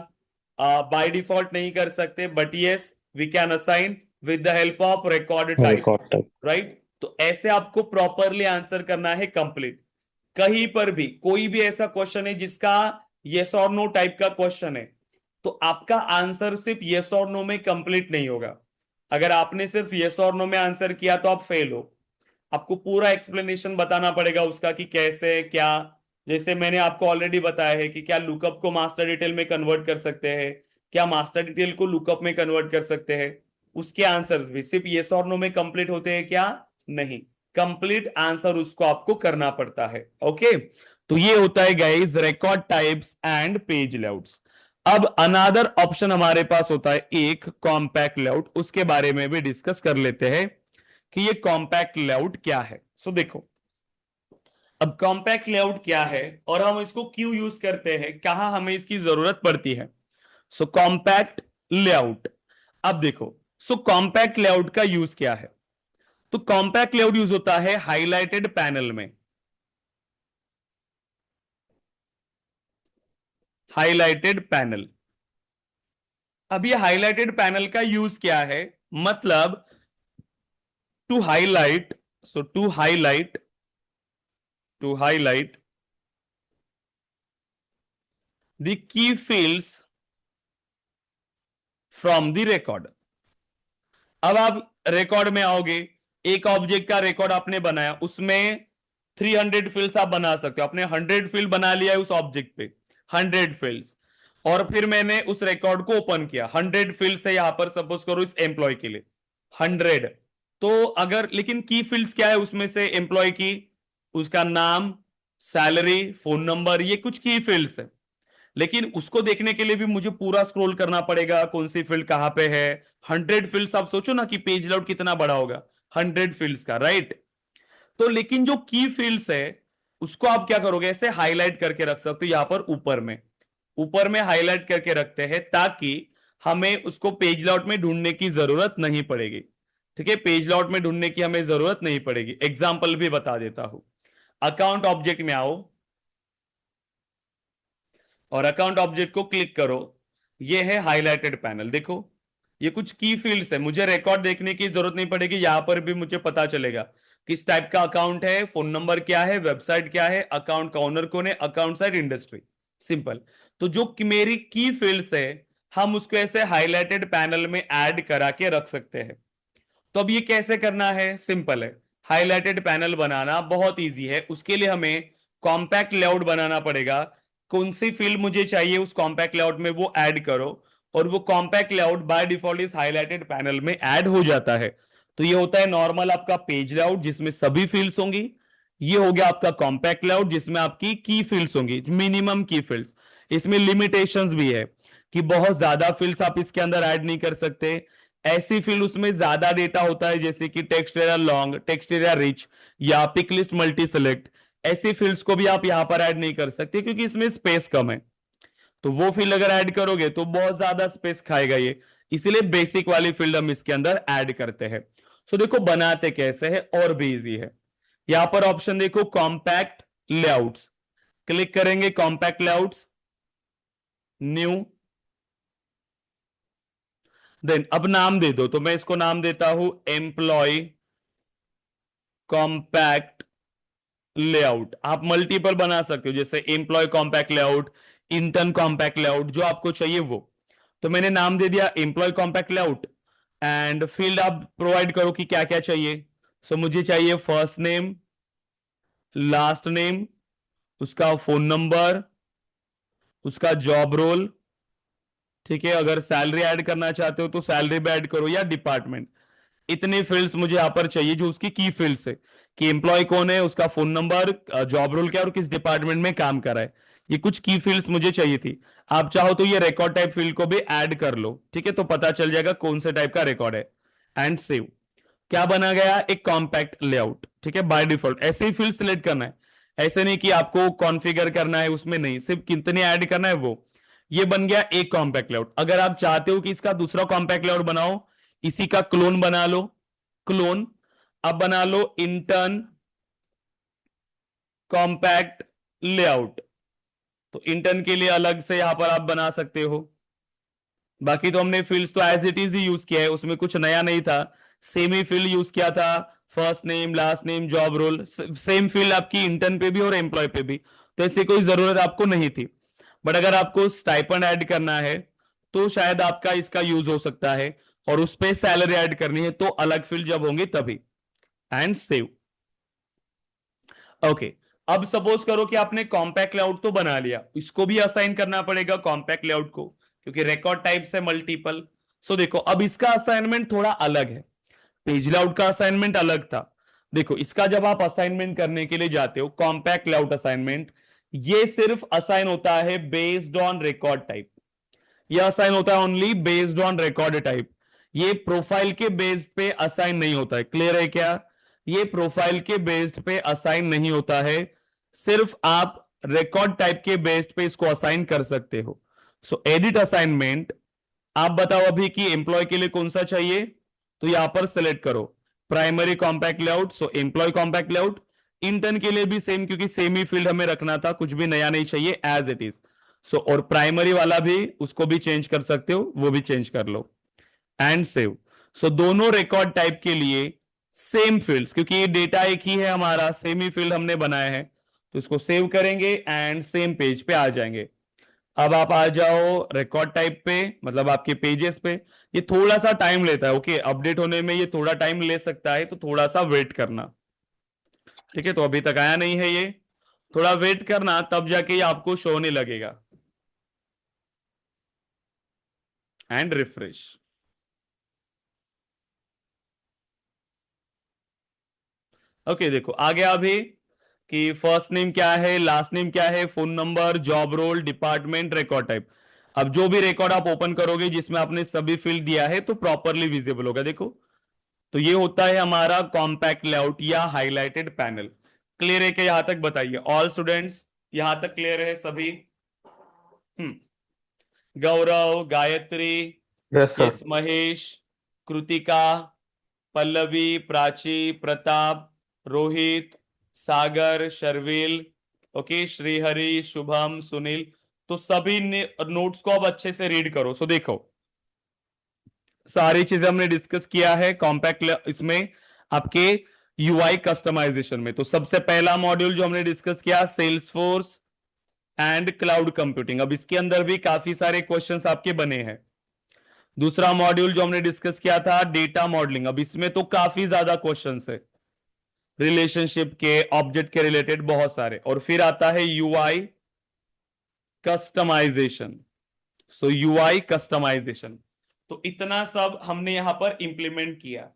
बाय डिफॉल्ट नहीं कर सकते, but yes we can assign with the help of record type, record type. Right? तो ऐसे आपको प्रॉपरली आंसर करना है कंप्लीट। कहीं पर भी कोई भी ऐसा क्वेश्चन है जिसका यस और नो टाइप का क्वेश्चन है, तो आपका आंसर सिर्फ यस और नो में कंप्लीट नहीं होगा। अगर आपने सिर्फ यस और नो में आंसर किया तो आप फेल हो। आपको पूरा एक्सप्लेनेशन बताना पड़ेगा उसका कि कैसे क्या। जैसे मैंने आपको ऑलरेडी बताया है कि क्या लुकअप को मास्टर डिटेल में कन्वर्ट कर सकते हैं, क्या मास्टर डिटेल को लुकअप में कन्वर्ट कर सकते हैं। उसके आंसर्स भी सिर्फ येस और नो में कंप्लीट होते हैं क्या? नहीं, कंप्लीट आंसर उसको आपको करना पड़ता है। ओके, तो ये होता है guys record types and page layouts. अब अनदर ऑप्शन हमारे पास होता है एक कॉम्पैक्ट लेआउट, उसके बारे में भी डिस्कस कर लेते हैं कि ये कॉम्पैक्ट लेआउट क्या है। सो देखो, अब कॉम्पैक्ट लेआउट क्या है और हम इसको क्यों यूज करते हैं, कहां हमें इसकी जरूरत पड़ती है। सो कॉम्पैक्ट लेआउट, अब देखो, सो कॉम्पैक्ट लेआउट का यूज क्या है? तो कॉम्पैक्ट लेआउट यूज होता है हाईलाइटेड पैनल में। हाईलाइटेड पैनल, अब ये हाईलाइटेड पैनल का यूज क्या है? मतलब to highlight, so to highlight the key fields from the record। अब आप रिकॉर्ड में आओगे, एक ऑब्जेक्ट का रिकॉर्ड आपने बनाया, उसमें 300 फील्ड्स आप बना सकते हो। आपने 100 फील्ड बना लिया है उस ऑब्जेक्ट पे, 100 फील्ड्स, और फिर मैंने उस रिकॉर्ड को ओपन किया, 100 फील्ड से यहां पर सपोज करो इस एम्प्लॉय के लिए 100। तो अगर, लेकिन की फील्ड्स क्या है उसमें से? एम्प्लॉय की, उसका नाम, सैलरी, फोन नंबर, ये कुछ की फील्ड्स है। लेकिन उसको देखने के लिए भी मुझे पूरा स्क्रॉल करना पड़ेगा, कौन सी फील्ड कहां पे है। 100 फील्ड्स, आप सोचो ना कि पेज लेआउट कितना बड़ा होगा 100 फील्ड्स का, राइट? तो लेकिन जो की फील्ड्स है उसको आप क्या करोगे? ऐसे हाईलाइट करके रख सकते हो, यहां पर ऊपर में हाईलाइट करके रखते हैं ताकि हमें उसको पेज लेआउट में ढूंढने की जरूरत नहीं पड़ेगी। ठीक है, पेज लेआउट में ढूंढने की हमें जरूरत नहीं पड़ेगी। एग्जाम्पल भी बता देता हूं। अकाउंट ऑब्जेक्ट में आओ और अकाउंट ऑब्जेक्ट को क्लिक करो, ये है हाईलाइटेड पैनल। देखो, ये कुछ की फील्ड्स है, मुझे रिकॉर्ड देखने की जरूरत नहीं पड़ेगी, यहां पर भी मुझे पता चलेगा किस टाइप का अकाउंट है, फोन नंबर क्या है, वेबसाइट क्या है, अकाउंट का ओनर कौन है, अकाउंट साइड, इंडस्ट्री, सिंपल। तो जो मेरी की फील्ड्स है हम उसको ऐसे हाईलाइटेड पैनल में ऐड करा के रख सकते हैं। तो अब ये कैसे करना है? सिंपल है, हाईलाइटेड पैनल बनाना बहुत इजी है। उसके लिए हमें कॉम्पैक्ट लेआउट बनाना पड़ेगा। कौन सी फील्ड मुझे चाहिए उस कॉम्पैक्ट लेआउट में, वो ऐड करो, और वो कॉम्पैक्ट लेआउट बाय डिफॉल्ट इस हाईलाइटेड पैनल में ऐड हो जाता है। तो ये होता है नॉर्मल आपका पेज लेआउट जिसमें सभी फील्ड्स होंगी। ये हो गया आपका कॉम्पैक्ट लेआउट जिसमें आपकी की फील्ड्स होंगी, मिनिमम की फील्ड्स। इसमें लिमिटेशंस भी है कि बहुत ज्यादा फील्ड्स आप इसके अंदर ऐड नहीं कर सकते। ऐसी फील्ड उसमें ज्यादा डेटा होता है जैसे कि text area long, text area rich, या पिक लिस्ट मल्टी सिलेक्ट, ऐसी फील्ड्स को भी आप यहां पर ऐड नहीं कर सकते क्योंकि इसमें स्पेस कम है। तो वो फील्ड अगर ऐड करोगे तो बहुत ज्यादा स्पेस खाएगा ये, इसलिए बेसिक वाली फील्ड हम इसके अंदर ऐड करते हैं। सो देखो बनाते कैसे है, और भी इजी है। यहां पर ऑप्शन देखो कॉम्पैक्ट लेआउट्स, क्लिक करेंगे कॉम्पैक्ट लेआउट्स, न्यू, देन अब नाम दे दो। तो मैं इसको नाम देता हूं एम्प्लॉय कॉम्पैक्ट लेआउट। आप मल्टीपल बना सकते हो, जैसे employee compact layout, intern compact layout, जो आपको चाहिए वो। तो मैंने नाम दे दिया employee compact layout, and field आप प्रोवाइड करो कि क्या क्या चाहिए। सो मुझे चाहिए फर्स्ट नेम, लास्ट नेम, उसका फोन नंबर, उसका जॉब रोल। ठीक है, अगर सैलरी ऐड करना चाहते हो तो सैलरी भी ऐड करो, या डिपार्टमेंट। इतने फील्ड्स मुझे यहां पर चाहिए जो उसकी की फील्ड्स है, कि एम्प्लॉय कौन है, उसका फोन नंबर, जॉब रोल क्या है, और किस डिपार्टमेंट में काम कर रहा है। ये कुछ की फील्ड्स मुझे चाहिए थी। आप चाहो तो ये रिकॉर्ड टाइप फील्ड को भी ऐड कर लो, ठीक है, तो पता चल जाएगा कौन से टाइप का रिकॉर्ड है। एंड सेव, क्या बना गया? एक कॉम्पैक्ट लेआउट। ठीक है, बाय डिफॉल्ट ऐसे ही फील्ड सिलेक्ट करना है, ऐसे नहीं कि आपको कॉन्फ़िगर करना है उसमें, नहीं, सिर्फ कितने ऐड करना है वो। ये बन गया एक कॉम्पैक्ट लेआउट। अगर आप चाहते हो कि इसका दूसरा कॉम्पैक्ट लेआउट बनाओ, इसी का क्लोन बना लो, क्लोन। अब बना लो इंटर्न कॉम्पैक्ट लेआउट। तो इंटर्न के लिए अलग से यहां पर आप बना सकते हो। बाकी तो हमने फील्ड्स तो एज इट इज ही यूज किया है, उसमें कुछ नया नहीं था। सेम ही फील्ड यूज किया था, first name, last name, job role, same field आपकी इंटर्न पे भी और एम्प्लॉय पे भी। तो ऐसी कोई जरूरत आपको नहीं थी। बट अगर आपको स्टाइपेंड ऐड करना है तो शायद आपका इसका यूज हो सकता है, और उस पे सैलरी ऐड करनी है तो अलग फील्ड जब होंगे तभी। And save. ओके। अब सपोज करो कि आपने कॉम्पैक्ट लेआउट तो बना लिया, इसको भी असाइन करना पड़ेगा कॉम्पैक्ट लेआउट को, क्योंकि रिकॉर्ड टाइप से मल्टीपल। सो देखो अब इसका असाइनमेंट थोड़ा अलग है, पेज लेआउट का असाइनमेंट अलग था। देखो इसका जब आप असाइनमेंट करने के लिए जाते हो, कॉम्पैक्ट लेआउट असाइनमेंट, ये सिर्फ असाइन होता है बेस्ड ऑन रिकॉर्ड टाइप। ये असाइन होता है only based on record type. ये प्रोफाइल के बेस्ड पे असाइन नहीं होता है। क्लियर है क्या? ये प्रोफाइल के बेस्ड पे असाइन नहीं होता है, सिर्फ आप रिकॉर्ड टाइप के बेस्ड पे इसको असाइन कर सकते हो। सो एडिट असाइनमेंट। आप बताओ अभी कि एम्प्लॉय के लिए कौन सा चाहिए, तो यहां पर सेलेक्ट करो प्राइमरी कॉम्पैक्ट लेआउट, सो एम्प्लॉय कॉम्पैक्ट लेआउट। इंटर्न के लिए भी सेम, क्योंकि सेम ही फील्ड हमें रखना था, कुछ भी नया नहीं चाहिए, एज इट इज। सो और प्राइमरी वाला भी, उसको भी चेंज कर सकते हो, वो भी चेंज कर लो एंड सेव। सो दोनों रिकॉर्ड टाइप के लिए सेम फील्ड्स, क्योंकि ये डेटा एक ही है हमारा, सेम ही फील्ड हमने बनाए हैं, तो इसको सेव करेंगे एंड सेम पेज पे आ जाएंगे। अब आप आ जाओ रिकॉर्ड टाइप पे, मतलब आपके पेजेस पे। ये थोड़ा सा टाइम लेता है, ओके, अपडेट होने में ये थोड़ा टाइम ले सकता है, तो थोड़ा सा वेट करना। ठीक है, तो अभी तक आया नहीं है ये, थोड़ा वेट करना, तब जाके ये आपको शो होने लगेगा। And refresh. ओके, देखो आ गया अभी कि फर्स्ट नेम क्या है, लास्ट नेम क्या है, phone number, job role, department, record type. अब जो भी रिकॉर्ड आप ओपन करोगे जिसमें आपने सभी फील्ड दिया है तो प्रॉपरली विजिबल होगा। देखो, तो ये होता है हमारा कॉम्पैक्ट लेआउट या हाईलाइटेड पैनल। क्लियर है क्या? यहां तक बताइए ऑल स्टूडेंट्स, यहां तक क्लियर है सभी? Gaurav, Gayatri, yes sir. Yes Mahesh, Kritika, Pallavi, Prachi, Pratap, Rohit, Sagar, Sharvil, okay, Shrihari, Shubham, Sunil. तो सभी नोट्स को अब अच्छे से रीड करो। सो देखो, सारी चीजें हमने डिस्कस किया है कॉम्पैक्ट इसमें आपके यूआई कस्टमाइजेशन में। तो सबसे पहला मॉड्यूल जो हमने डिस्कस किया, Salesforce and cloud computing. अब इसके अंदर भी काफी सारे क्वेश्चंस आपके बने हैं। दूसरा मॉड्यूल जो हमने डिस्कस किया था, डेटा मॉडलिंग। अब इसमें तो काफी ज्यादा क्वेश्चंस है, रिलेशनशिप के, ऑब्जेक्ट के रिलेटेड बहुत सारे। और फिर आता है यूआई कस्टमाइजेशन। सो यूआई कस्टमाइजेशन, तो इतना सब हमने यहां पर इंप्लीमेंट किया।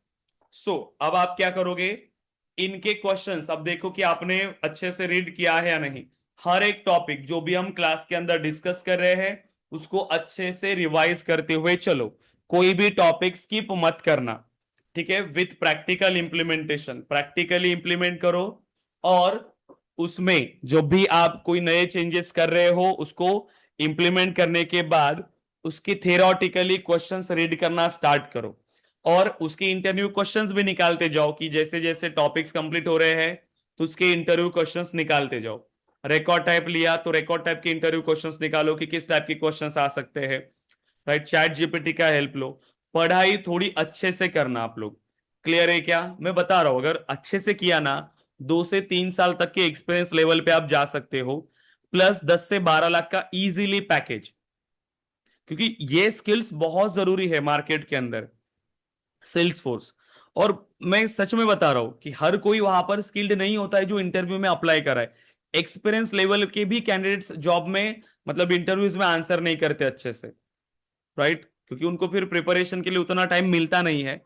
सो अब आप क्या करोगे, इनके क्वेश्चंस अब देखो कि आपने अच्छे से रीड किया है या नहीं। हर एक टॉपिक जो भी हम क्लास के अंदर डिस्कस कर रहे हैं उसको अच्छे से रिवाइज करते हुए चलो, कोई भी टॉपिक स्किप मत करना। ठीक है, with practical implementation, practically implement करो। और उसमें जो भी आप कोई नए चेंजेस कर रहे हो उसको इंप्लीमेंट करने के बाद उसकी थियोरेटिकली क्वेश्चंस रीड करना स्टार्ट करो, और उसके इंटरव्यू क्वेश्चंस भी निकालते जाओ कि जैसे जैसे टॉपिक्स कंप्लीट हो रहे हैं तो उसके इंटरव्यू क्वेश्चंस निकालते जाओ। रिकॉर्ड टाइप लिया तो रिकॉर्ड टाइप के इंटरव्यू क्वेश्चंस निकालो कि किस टाइप के क्वेश्चंस आ सकते हैं। राइट, चैट जीपीटी का हेल्प लो। पढ़ाई थोड़ी अच्छे से करना आप लोग। क्लियर है क्या? मैं बता रहा हूं, अगर अच्छे से किया ना, 2 से 3 साल तक के एक्सपीरियंस लेवल पे आप जा सकते हो, प्लस 10 से 12 लाख का इजीली पैकेज। क्योंकि ये स्किल्स बहुत जरूरी है मार्केट के अंदर, सेल्स फोर्स। और मैं सच में बता रहा हूं कि हर कोई वहां पर स्किल्ड नहीं होता है जो इंटरव्यू में अप्लाई करा है। एक्सपीरियंस लेवल के भी कैंडिडेट्स जॉब में, मतलब इंटरव्यूज में आंसर नहीं करते अच्छे से। राइट, क्योंकि उनको फिर प्रिपरेशन के लिए उतना टाइम मिलता नहीं है।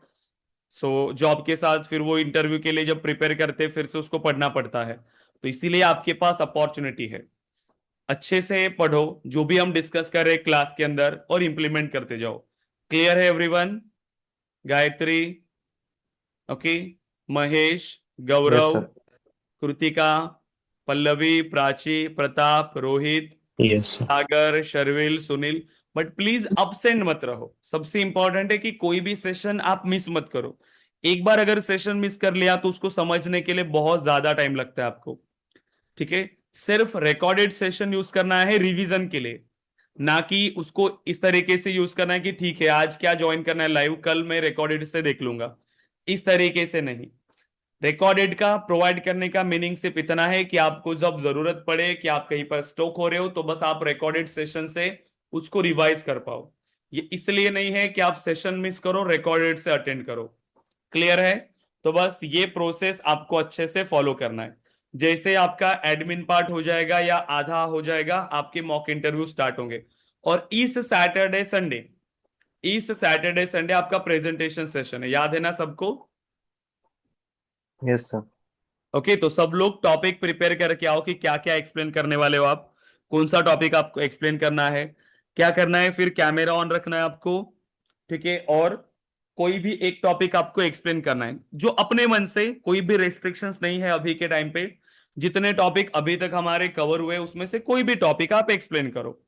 सो जॉब के साथ फिर वो इंटरव्यू के लिए जब प्रिपेयर करते फिर से उसको पढ़ना पड़ता है। तो इसीलिए आपके पास अपॉर्चुनिटी है, अच्छे से पढ़ो जो भी हम डिस्कस कर रहे हैं क्लास के अंदर और इंप्लीमेंट करते जाओ। क्लियर है everyone? Gayatri, okay, Mahesh, yes Gaurav, sir. Kritika, Pallavi, Prachi, Pratap, Rohit, yes sir. Sagar, Sharvil, Sunil. But please absent मत रहो, सबसे इंपॉर्टेंट है कि कोई भी सेशन आप मिस मत करो। एक बार अगर सेशन मिस कर लिया तो उसको समझने के लिए बहुत ज्यादा टाइम लगता है आपको। ठीक है, सिर्फ रिकॉर्डेड सेशन यूज करना है रिवीजन के लिए, ना कि उसको इस तरीके से यूज करना है कि ठीक है आज क्या ज्वाइन करना है लाइव, कल मैं रिकॉर्डेड से देख लूंगा। इस तरीके से नहीं। रिकॉर्डेड का प्रोवाइड करने का मीनिंग सिर्फ इतना है कि आपको जब जरूरत पड़े कि आप कहीं पर स्टॉक हो रहे हो तो बस आप रिकॉर्डेड सेशन से उसको रिवाइज कर पाओ। ये इसलिए नहीं है कि आप सेशन मिस करो, रिकॉर्डेड से अटेंड करो। क्लियर है? तो बस ये प्रोसेस आपको अच्छे से फॉलो करना है। जैसे आपका एडमिन पार्ट हो जाएगा या आधा हो जाएगा, आपके मॉक इंटरव्यू स्टार्ट होंगे। और इस सैटरडे संडे आपका प्रेजेंटेशन सेशन है, याद है ना सबको? Yes sir. ओके, तो सब लोग टॉपिक प्रिपेयर करके आओ कि क्या क्या एक्सप्लेन करने वाले हो आप, कौन सा टॉपिक आपको एक्सप्लेन करना है, क्या करना है। फिर कैमरा ऑन रखना है आपको। ठीक है, और कोई भी एक टॉपिक आपको एक्सप्लेन करना है जो अपने मन से, कोई भी रेस्ट्रिक्शंस नहीं है अभी के टाइम पे। जितने टॉपिक अभी तक हमारे कवर हुए उसमें से कोई भी टॉपिक आप एक्सप्लेन करो।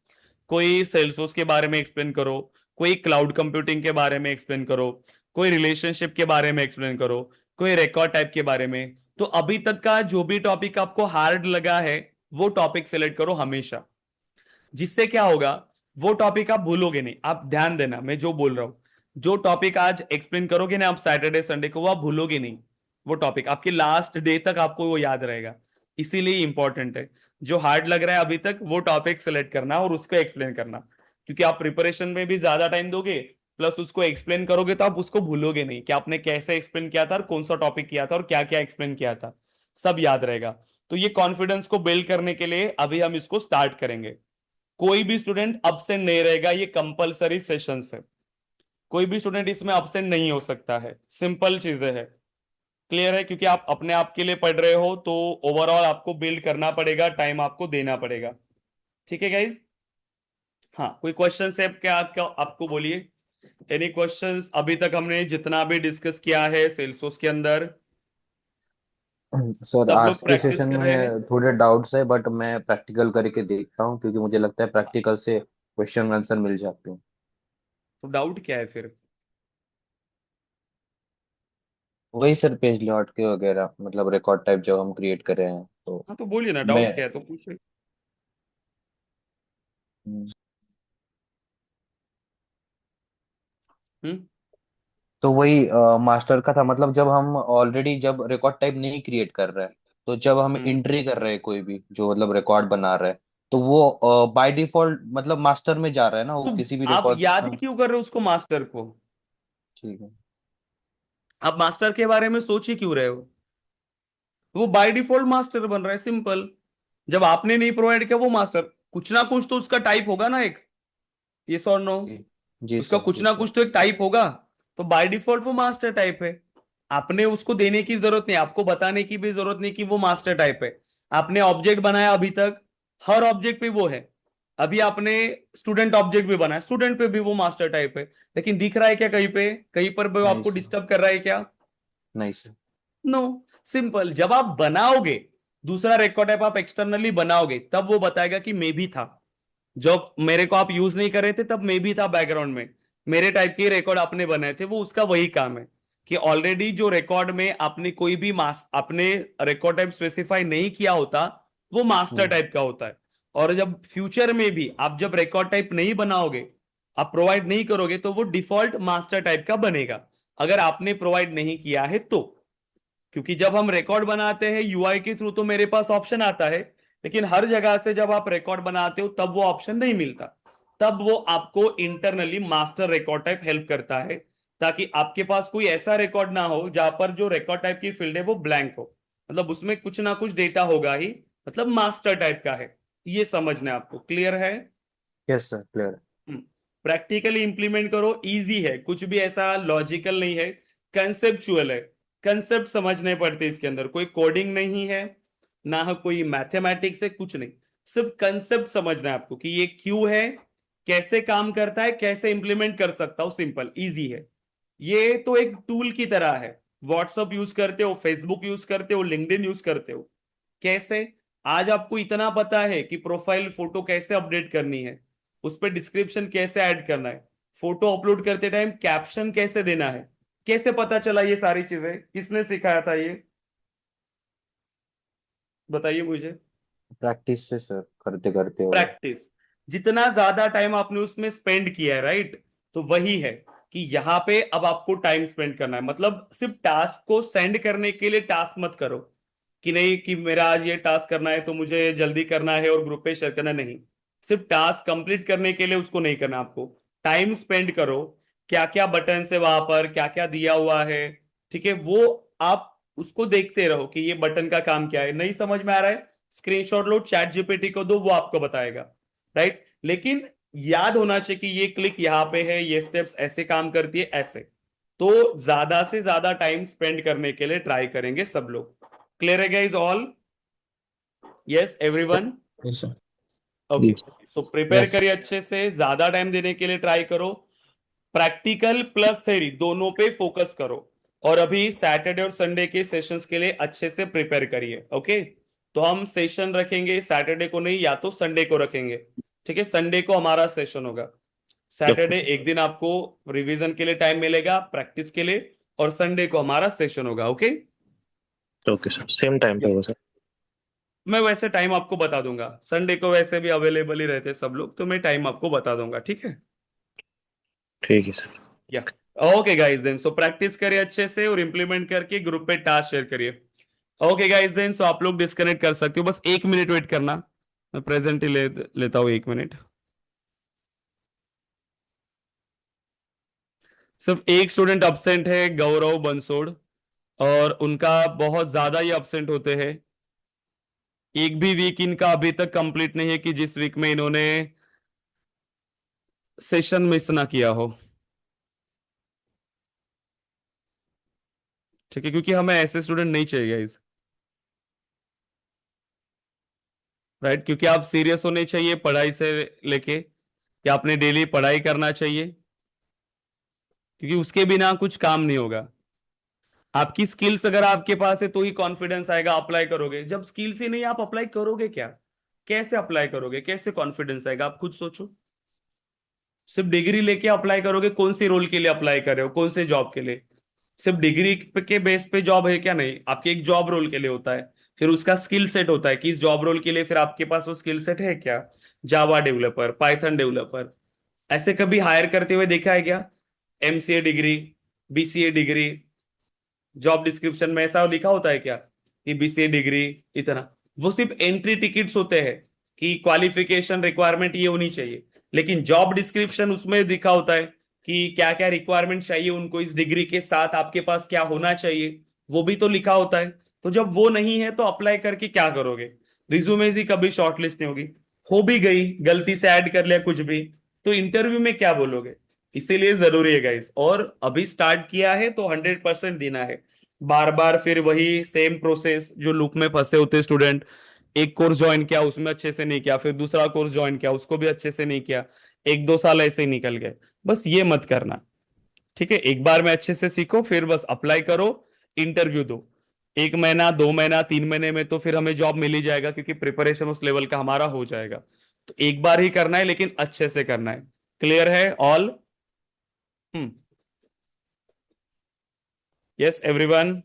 कोई सेल्सफोर्स के बारे में एक्सप्लेन करो, कोई क्लाउड कंप्यूटिंग के बारे में एक्सप्लेन करो, कोई रिलेशनशिप के बारे में एक्सप्लेन करो, कोई रिकॉर्ड टाइप के बारे में। तो अभी तक का जो भी टॉपिक आपको हार्ड लगा है वो टॉपिक सेलेक्ट करो हमेशा। जिससे क्या होगा, वो टॉपिक आप भूलोगे नहीं। आप ध्यान देना मैं जो बोल रहा हूं, जो टॉपिक आज एक्सप्लेन करोगे ना आप सैटरडे संडे को, वो आप भूलोगे नहीं। वो टॉपिक आपके लास्ट डे तक आपको वो याद रहेगा। इसीलिए इंपॉर्टेंट है, जो हार्ड लग रहा है अभी तक वो टॉपिक सेलेक्ट करना और उसको एक्सप्लेन करना। क्योंकि आप प्रिपरेशन में भी ज्यादा टाइम दोगे, प्लस उसको एक्सप्लेन करोगे तो आप उसको भूलोगे नहीं कि आपने कैसे एक्सप्लेन किया था और कौन सा टॉपिक किया था और क्या क्या एक्सप्लेन किया था। सब याद रहेगा। तो ये कॉन्फिडेंस को बिल्ड करने के लिए अभी हम इसको स्टार्ट करेंगे। कोई भी स्टूडेंट अब्सेंट नहीं रहेगा, ये कंपलसरी सेशन है। कोई भी स्टूडेंट इसमें अब्सेंट नहीं हो सकता है, सिंपल चीजें है। क्लियर है? क्योंकि आप अपने आप के लिए पढ़ रहे हो तो ओवरऑल आपको बिल्ड करना पड़ेगा, टाइम आपको देना पड़ेगा। ठीक है गाइज? हाँ, कोई क्वेश्चन है क्या, क्या आपको बोलिए। Any questions? अभी तक हमने जितना भी डिस्कस किया है सेल्सफोर्स के अंदर, सर सब आज लोग के प्रैक्टिस सेशन कर रहे हैं? में थोड़े डाउट्स है, बट मैं प्रैक्टिकल करके देखता हूँ क्योंकि मुझे लगता है प्रैक्टिकल से क्वेश्चन आंसर मिल जाते हैं। तो डाउट क्या है फिर? वही सर, पेज लेआउट के वगैरह, मतलब रिकॉर्ड टाइप जब हम क्रिएट कर रहे हैं तो हाँ तो बोलिए ना, मैं डाउट क्या है तो पूछिए। हम्म। तो वही मास्टर का था, मतलब जब हम ऑलरेडी जब रिकॉर्ड टाइप नहीं क्रिएट कर रहे हैं, तो जब हम हम्म। एंट्री कर रहे हैं कोई भी जो मतलब रिकॉर्ड बना रहे हैं, तो वो बाय डिफॉल्ट मतलब मास्टर में जा रहा है ना, वो तो किसी भी आप रिकॉर्ड। याद ही हाँ क्यों कर रहे हो उसको, मास्टर को? ठीक है। आप मास्टर के बारे में सोच ही क्यों रहे हो? वो बाय डिफॉल्ट मास्टर बन रहा है, सिंपल। जब आपने नहीं प्रोवाइड किया वो मास्टर, कुछ ना कुछ तो उसका टाइप होगा ना एक। यस और नो? जी जी उसका सर, कुछ जी ना सर। कुछ तो एक टाइप होगा। तो बाय डिफॉल्ट वो मास्टर टाइप है। आपने उसको देने की जरूरत नहीं, आपको बताने की भी जरूरत नहीं कि वो मास्टर टाइप है। आपने ऑब्जेक्ट बनाया अभी तक, हर ऑब्जेक्ट पे वो है। अभी आपने स्टूडेंट ऑब्जेक्ट भी बनाया, स्टूडेंट पे भी वो मास्टर टाइप है। लेकिन दिख रहा है क्या कहीं पे, कहीं पर वो नहीं आपको सर। डिस्टर्ब कर रहा है क्या? नहीं सर। नो। सिंपल, जब आप बनाओगे दूसरा रिकॉर्ड टाइप आप एक्सटर्नली बनाओगे तब वो बताएगा कि मैं भी था। जब मेरे को आप यूज नहीं कर रहे थे तब मैं भी था बैकग्राउंड में। मेरे टाइप के रिकॉर्ड आपने बनाए थे, वो उसका वही काम है कि ऑलरेडी जो रिकॉर्ड में आपने कोई भी मास अपने रिकॉर्ड टाइप स्पेसिफाई नहीं किया होता वो मास्टर हम्म। टाइप का होता है। और जब फ्यूचर में भी आप जब रिकॉर्ड टाइप नहीं बनाओगे, आप प्रोवाइड नहीं करोगे तो वो डिफॉल्ट मास्टर टाइप का बनेगा, अगर आपने प्रोवाइड नहीं किया है तो। क्योंकि जब हम रिकॉर्ड बनाते हैं यूआई के थ्रू तो मेरे पास ऑप्शन आता है, लेकिन हर जगह से जब आप रिकॉर्ड बनाते हो तब वो ऑप्शन नहीं मिलता। तब वो आपको internally master record type help करता है, ताकि आपके पास कोई ऐसा रिकॉर्ड ना हो जहां पर जो रिकॉर्ड टाइप की फील्ड है वो ब्लैंक हो। मतलब उसमें कुछ ना कुछ डेटा होगा ही, मतलब मास्टर टाइप का है। ये समझना है आपको। क्लियर है? Yes sir, clear. Practically implement करो, इजी है, कुछ भी ऐसा लॉजिकल नहीं है। कंसेप्चुअल है। कंसेप्ट समझने पड़ते इसके अंदर, कोई कोडिंग नहीं है, ना कोई मैथमेटिक्स है, कुछ नहीं। सिर्फ कंसेप्ट समझना है आपको कि ये क्यों है, कैसे काम करता है, कैसे इंप्लीमेंट कर सकता हूं, सिंपल इजी है। ये तो एक टूल की तरह है। व्हाट्सअप यूज करते हो, फेसबुक यूज करते हो, लिंक्डइन यूज करते हो, कैसे? आज आपको इतना पता है कि प्रोफाइल फोटो कैसे अपडेट करनी है, उस पर डिस्क्रिप्शन कैसे ऐड करना है, फोटो अपलोड करते टाइम कैप्शन कैसे देना है, कैसे पता चला ये सारी चीजें, किसने सिखाया था ये, बताइए मुझे। प्रैक्टिस से सर, करते करते होगा। प्रैक्टिस। जितना ज्यादा टाइम आपने उसमें स्पेंड किया है, राइट, तो वही है कि यहाँ पे अब आपको टाइम स्पेंड करना है। मतलब सिर्फ टास्क को सेंड करने के लिए टास्क मत करो कि नहीं कि मेरा आज ये टास्क करना है तो मुझे जल्दी करना है और ग्रुप पे शेयर करना, नहीं। सिर्फ टास्क कंप्लीट करने के लिए उसको नहीं करना, आपको टाइम स्पेंड करो। क्या क्या बटन है वहां पर, क्या क्या दिया हुआ है, ठीक है, वो आप उसको देखते रहो कि ये बटन का काम क्या है। नहीं समझ में आ रहा है, स्क्रीनशॉट लो, चैट जीपीटी को दो, वो आपको बताएगा, राइट। लेकिन याद होना चाहिए कि ये क्लिक यहाँ पे है, ये स्टेप्स ऐसे काम करती है, ऐसे। तो ज्यादा से ज्यादा टाइम स्पेंड करने के लिए ट्राई करेंगे सब लोग। क्लियर है guys all? Yes everyone? Yes, sir. Okay. जी। So prepare yes. करिए अच्छे से, ज्यादा टाइम देने के लिए ट्राई करो। प्रैक्टिकल प्लस थ्योरी दोनों पे फोकस करो। और अभी सैटरडे और संडे के सेशंस के लिए अच्छे से प्रिपेयर करिए, ओके। तो हम सेशन रखेंगे सैटरडे को नहीं, या तो संडे को रखेंगे, ठीक है। संडे को हमारा सेशन होगा। ओके सैटरडे एक दिन आपको रिवीजन के लिए टाइम मिलेगा, प्रैक्टिस के लिए, और संडे को हमारा सेशन होगा, okay. Okay sir, same time पे होगा सर। मैं वैसे टाइम आपको बता दूंगा, संडे को वैसे भी अवेलेबल ही रहते हैं सब लोग, तो मैं टाइम आपको बता दूंगा, ठीक है। ठीक है सर। या okay guys then, so practice करिए अच्छे से और इंप्लीमेंट करके ग्रुप पे टास्क शेयर करिए। ओके गाइस देन, सो आप लोग डिस्कनेक्ट कर सकते हो, बस 1 मिनट वेट करना। मैं प्रेजेंट ही लेता हूँ 1 मिनट। सिर्फ एक स्टूडेंट अब्सेंट है, गौरव बंसोड़, और उनका बहुत ज्यादा ही अब्सेंट होते हैं। एक भी वीक इनका अभी तक कंप्लीट नहीं है कि जिस वीक में इन्होंने सेशन मिस ना किया हो, ठीक है, क्योंकि हमें ऐसे स्टूडेंट नहीं चाहिए गाइस, राइट। क्योंकि आप सीरियस होने चाहिए पढ़ाई से लेके, कि आपने डेली पढ़ाई करना चाहिए, क्योंकि उसके बिना कुछ काम नहीं होगा। आपकी स्किल्स अगर आपके पास है तो ही कॉन्फिडेंस आएगा, अप्लाई करोगे। जब स्किल्स ही नहीं, आप अप्लाई करोगे क्या, कैसे अप्लाई करोगे, कैसे कॉन्फिडेंस आएगा, आप खुद सोचो। सिर्फ डिग्री लेके अप्लाई करोगे, कौन सी रोल के लिए अप्लाई कर रहे हो, कौन से जॉब के लिए? सिर्फ डिग्री के बेस पे जॉब है क्या? नहीं, आपके एक जॉब रोल के लिए होता है, फिर उसका स्किल सेट होता है कि इस जॉब रोल के लिए फिर आपके पास वो स्किल सेट है क्या। जावा डेवलपर, पाइथन डेवलपर, ऐसे कभी हायर करते हुए देखा है क्या? MCA degree, BCA degree, job description में ऐसा लिखा होता है क्या कि बीसीए डिग्री इतना? वो सिर्फ एंट्री टिकट्स होते हैं कि क्वालिफिकेशन रिक्वायरमेंट ये होनी चाहिए, लेकिन जॉब डिस्क्रिप्शन उसमें लिखा होता है कि क्या क्या रिक्वायरमेंट चाहिए उनको, इस डिग्री के साथ आपके पास क्या होना चाहिए, वो भी तो लिखा होता है। तो जब वो नहीं है तो अप्लाई करके क्या करोगे? रिज्यूमे ही कभी शॉर्टलिस्ट नहीं होगी, हो भी गई गलती से ऐड कर लिया कुछ भी, तो इंटरव्यू में क्या बोलोगे? इसीलिए जरूरी है गाइस, और अभी स्टार्ट किया है तो 100% देना है। बार बार फिर वही सेम प्रोसेस, जो लूप में फंसे होते स्टूडेंट, एक कोर्स ज्वाइन किया उसमें अच्छे से नहीं किया, फिर दूसरा कोर्स ज्वाइन किया उसको भी अच्छे से नहीं किया, 1-2 साल ऐसे ही निकल गए। बस ये मत करना, ठीक है। एक बार में अच्छे से सीखो, फिर बस अप्लाई करो, इंटरव्यू दो। 1 महीना, 2 महीना, 3 महीने में तो फिर हमें जॉब मिल ही जाएगा, क्योंकि प्रिपरेशन उस लेवल का हमारा हो जाएगा। तो एक बार ही करना है, लेकिन अच्छे से करना है। क्लियर है ऑल? हम्म। Yes everyone?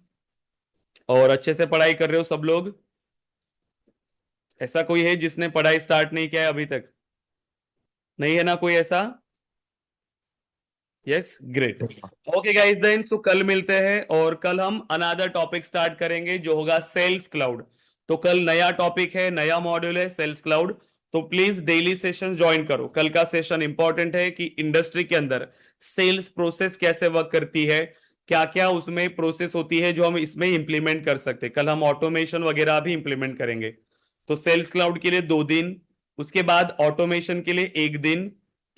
और अच्छे से पढ़ाई कर रहे हो सब लोग? ऐसा कोई है जिसने पढ़ाई स्टार्ट नहीं किया है अभी तक? नहीं है ना कोई ऐसा? Yes great. Okay guys then, so कल मिलते हैं, और कल हम अनदर टॉपिक स्टार्ट करेंगे जो होगा सेल्स क्लाउड। तो कल नया टॉपिक है, नया मॉड्यूल है सेल्स क्लाउड। तो प्लीज डेली सेशन ज्वाइन करो। कल का सेशन इंपॉर्टेंट है कि इंडस्ट्री के अंदर सेल्स प्रोसेस कैसे वर्क करती है, क्या क्या उसमें प्रोसेस होती है जो हम इसमें इंप्लीमेंट कर सकते हैं। कल हम ऑटोमेशन वगैरह भी इंप्लीमेंट करेंगे। तो सेल्स क्लाउड के लिए 2 दिन, उसके बाद ऑटोमेशन के लिए 1 दिन,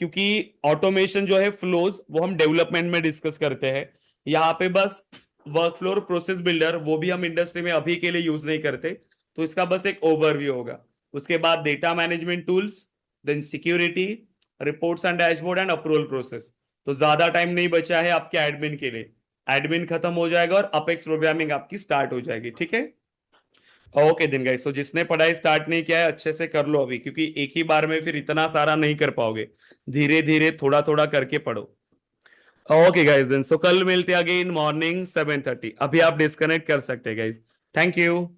क्योंकि ऑटोमेशन जो है फ्लोज वो हम डेवलपमेंट में डिस्कस करते हैं। यहाँ पे बस वर्क फ्लो और प्रोसेस बिल्डर, वो भी हम इंडस्ट्री में अभी के लिए यूज नहीं करते, तो इसका बस एक ओवरव्यू होगा। उसके बाद data management tools, then security, reports and dashboard and approval process. तो ज्यादा टाइम नहीं बचा है आपके एडमिन के लिए, एडमिन खत्म हो जाएगा और अपेक्स प्रोग्रामिंग आपकी स्टार्ट हो जाएगी, ठीक है। ओके दिन गाइस, सो जिसने पढ़ाई स्टार्ट नहीं किया है अच्छे से कर लो अभी, क्योंकि एक ही बार में फिर इतना सारा नहीं कर पाओगे, धीरे धीरे थोड़ा थोड़ा करके पढ़ो। ओके गाइस देन, सो कल मिलते हैं अगेन मॉर्निंग 7:30। अभी आप डिस्कनेक्ट कर सकते हैं गाइस। Thank you.